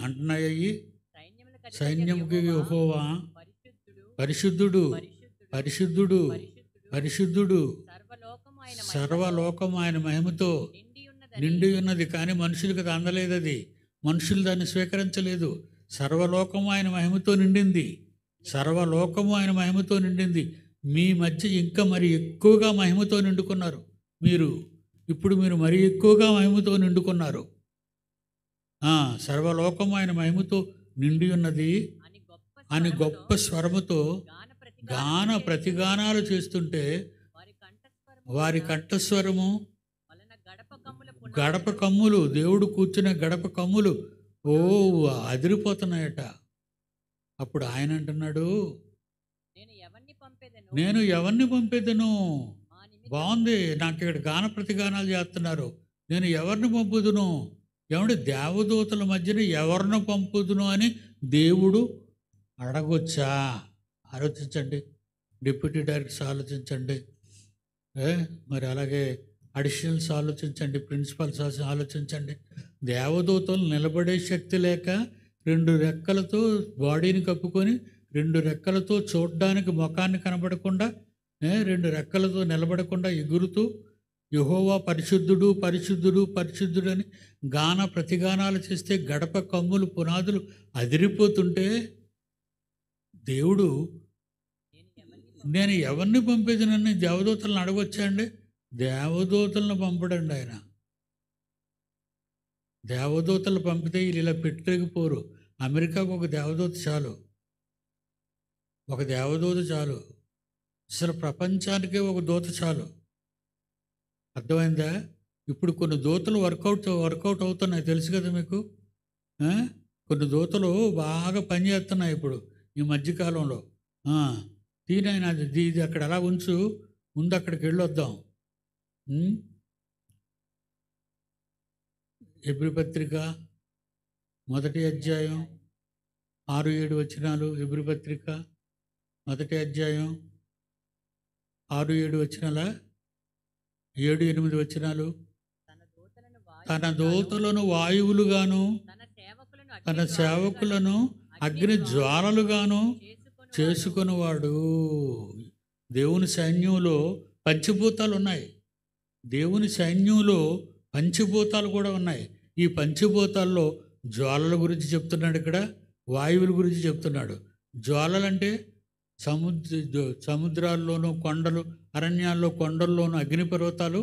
అంటున్నాయి, సైన్యముకి యెహోవా పరిశుద్ధుడు, పరిశుద్ధుడు, పరిశుద్ధుడు, సర్వలోకం ఆయన మహిమతో నిండి ఉన్నది. కానీ మనుషులకు అది అందలేదు, అది మనుషులు దాన్ని స్వీకరించలేదు. సర్వలోకము ఆయన మహిమతో నిండింది, సర్వలోకము ఆయన మహిమతో నిండింది. మీ మధ్య ఇంకా మరి ఎక్కువగా మహిమతో నిండుకున్నారు. ఇప్పుడు మీరు మరీ ఎక్కువగా మహిమతో నిండుకున్నారు. సర్వలోకము ఆయన మహిమతో నిండి ఉన్నది అని గొప్ప స్వరముతో ప్రతిగానాలు చేస్తుంటే వారి కంఠస్వరము గడప కమ్ములు, దేవుడు కూర్చునే గడప కమ్ములు అదిరిపోతున్నాయట. అప్పుడు ఆయన అంటున్నాడు, నేను ఎవరిని పంపేదను? బాగుంది, నాకు ఇక్కడ గాన ప్రతిగానాలు చేస్తున్నారు, నేను ఎవరిని పంపుదును? ఏమంటే దేవదూతల మధ్యన ఎవరిని పంపుదును అని దేవుడు అడగొచ్చా? ఆలోచించండి. డిప్యూటీ డైరెక్టర్స్ ఆలోచించండి, మరి అలాగే అడిషనల్స్ ఆలోచించండి, ప్రిన్సిపల్స్ ఆలోచించండి. దేవదూతలు నిలబడే శక్తి లేక 2 రెక్కలతో బాడీని కప్పుకొని, 2 రెక్కలతో చూడడానికి ముఖాన్ని కనబడకుండా, 2 రెక్కలతో నిలబడకుండా ఎగురుతూ యెహోవా పరిశుద్ధుడు, పరిశుద్ధుడు, పరిశుద్ధుడు అని ప్రతిగానాలు చేస్తే గడప కమ్ములు పునాదులు అదిరిపోతుంటే దేవుడు నేను ఎవరిని పంపేదినని దేవదూతలను అడగొచ్చా అండి? దేవదూతలను పంపడండి ఆయన. దేవదూతలు పంపితే వీళ్ళు ఇలా పెట్టలేకపోరు. అమెరికాకు ఒక దేవదూత చాలు, ఒక దేవదూత చాలు. అసలు ప్రపంచానికే ఒక దూత చాలు. అర్థమైందా? ఇప్పుడు కొన్ని దూతలు వర్కౌట్ అవుతున్నాయి, తెలుసు కదా మీకు. ఆ? కొన్ని దూతలు బాగా పనిచేస్తున్నాయి ఇప్పుడు ఈ మధ్యకాలంలో. తీనైనా ఇది అక్కడ అలా ఉంచు, ముందు అక్కడికి వెళ్ళొద్దాం. హెబ్రీ పత్రిక 1వ అధ్యాయం 6-7 వచనాలు. హెబ్రీ పత్రిక 1వ అధ్యాయం 6-7 వచనాల 7-8 వచనాలు. తన దూతలను వాయువులుగాను తన సేవకులను అగ్ని జ్వాలలుగాను చేసుకునేవాడు. దేవుని సైన్యంలో పంచభూతాలు ఉన్నాయి. దేవుని సైన్యంలో పంచభూతాలు కూడా ఉన్నాయి. ఈ పంచభూతాల్లో జ్వాలల గురించి చెప్తున్నాడు ఇక్కడ, వాయువుల గురించి చెప్తున్నాడు. జ్వాలలంటే సముద్రాల్లోనూ కొండలు, అరణ్యాల్లో కొండల్లోనూ అగ్నిపర్వతాలు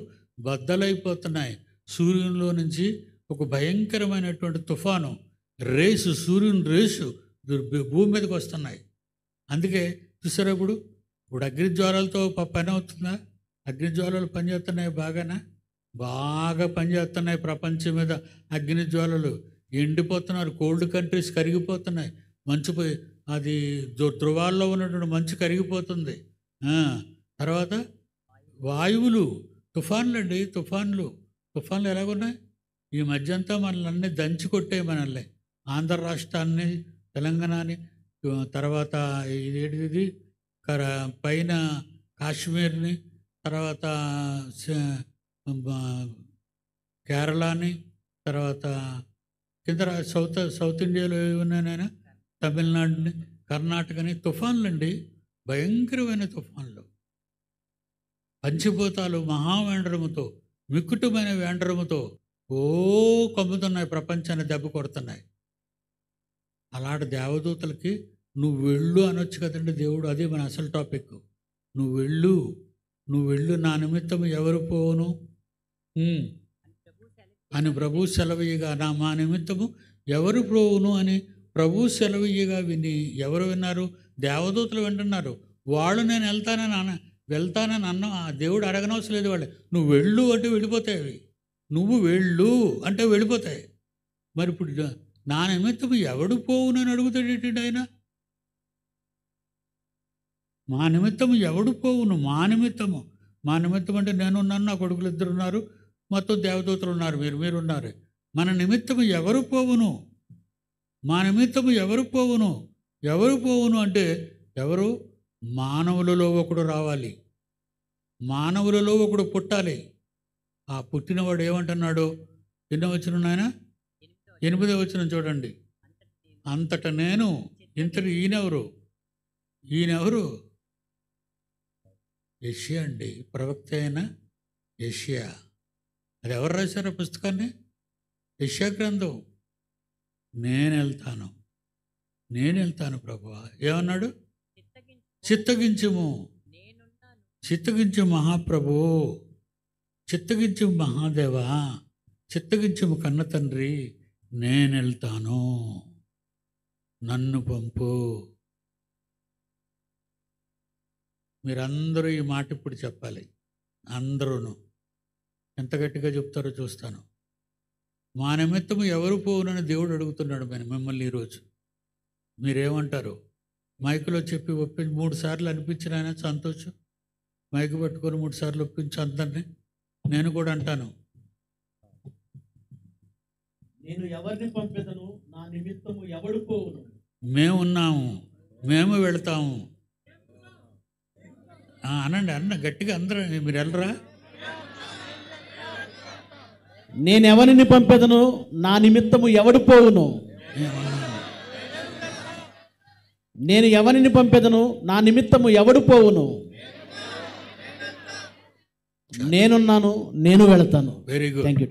బద్దలైపోతున్నాయి. సూర్యునిలో నుంచి ఒక భయంకరమైనటువంటి తుఫాను రేసు, సూర్యుని రేసు భూమి మీదకి వస్తున్నాయి. అందుకే చూసారా, ఇప్పుడు అగ్నిజ్వాలలతో పని అవుతుందా? అగ్నిజ్వాలలు పనిచేస్తున్నాయి, బాగా పనిచేస్తున్నాయి. ప్రపంచం మీద అగ్నిజ్వాలలు ఎండిపోతున్నారు. Cold countries కరిగిపోతున్నాయి. మంచుపోయి అది ధృవాల్లో ఉన్నటువంటి మంచు కరిగిపోతుంది. తర్వాత వాయువులు, తుఫాన్లు అండి. తుఫాన్లు ఎలాగున్నాయి? ఈ మధ్య అంతా మనల్ని అన్నీ దంచి కొట్టాయి. మనల్ని ఆంధ్ర రాష్ట్రాన్ని, తెలంగాణని, తర్వాత ఇదేంటిది పైన కాశ్మీర్ని, తర్వాత కేరళని, తర్వాత కింద సౌత్ ఇండియాలో ఏమున్నాయైనా తమిళనాడుని, కర్ణాటకని. తుఫాన్లు అండి, భయంకరమైన తుఫాన్లు. పంచభూతాలు మహావేండ్రముతో, మిక్కుటమైన వేండ్రముతో కమ్ముతున్నాయి, ప్రపంచాన్ని దెబ్బ కొడుతున్నాయి. అలాంటి దేవదూతలకి నువ్వు వెళ్ళు అనొచ్చు కదండి దేవుడు. అదే మన అసలు టాపిక్. నువ్వు వెళ్ళు, నా నిమిత్తం ఎవరు పోవును అని ప్రభు సెలవీయగా, మా నిమిత్తము ఎవరు పోవును అని ప్రభు సెలవీయగా విని ఎవరు విన్నారు? దేవదూతలు వింటున్నారు. వాళ్ళు నేను వెళ్తానని అన్న దేవుడు అడగనవసరం లేదు. వాళ్ళు నువ్వు వెళ్ళు అంటే వెళ్ళిపోతాయి అవి. నువ్వు వెళ్ళు అంటే వెళ్ళిపోతాయి. మరి ఇప్పుడు నా నిమిత్తం ఎవడు పోవునని అడుగుతాడు ఏంటంటే ఆయన? మా నిమిత్తం ఎవడు పోవును? మా నిమిత్తం అంటే నేనున్నాను, నా కొడుకులు 2 ఉన్నారు, మొత్తం దేవదూతలు ఉన్నారు, మీరున్నారు. మన నిమిత్తం ఎవరు పోవును? మా నిమిత్తం ఎవరు పోవును అంటే ఎవరు? మానవులలో ఒకడు రావాలి, మానవులలో ఒకడు పుట్టాలి. ఆ పుట్టినవాడు ఏమంటున్నాడు? ఎన్నో వచనం నాయన? 8వ వచనం చూడండి. అంతట నేను ఇంతటి ఈయనెవరు? యెషయా అండి, ప్రవక్త అయిన యెషయా. అది ఎవరు రాశారు ఆ పుస్తకాన్ని? యెషయా గ్రంథం. నేను వెళ్తాను ప్రభువా. ఏమన్నాడు? చిత్తగించు మహాప్రభు, చిత్తగించు మహాదేవా, చిత్తగించు కన్న తండ్రి, నేను వెళ్తాను, నన్ను పంపు. మీరందరూ ఈ మాట ఇప్పుడు చెప్పాలి. అందరూను ఎంత గట్టిగా చెప్తారో చూస్తాను. మా నిమిత్తము ఎవరు పోవునని దేవుడు అడుగుతున్నాడు మిమ్మల్ని ఈరోజు. మీరేమంటారు? మైకులో చెప్పి 3 సార్లు అనిపించిన ఆయన సంతోషం. మైకు పట్టుకొని 3 సార్లు ఒప్పించు అందరినీ. నేను కూడా అంటాను, నేను ఎవరిని పంపెదను, నా నిమిత్తము ఎవడు పోవును. మేమున్నాము, మేము వెళతాము అనండి గట్టిగా అందరూ. మీరు వెళ్ళరా? నేను ఎవరిని పంపెదను, నా నిమిత్తము ఎవడు పోవును. నేను ఎవరిని పంపెదను, నా నిమిత్తము ఎవడు పోవును. నేనున్నాను, నేను వెళతాను. Very good. Thank you.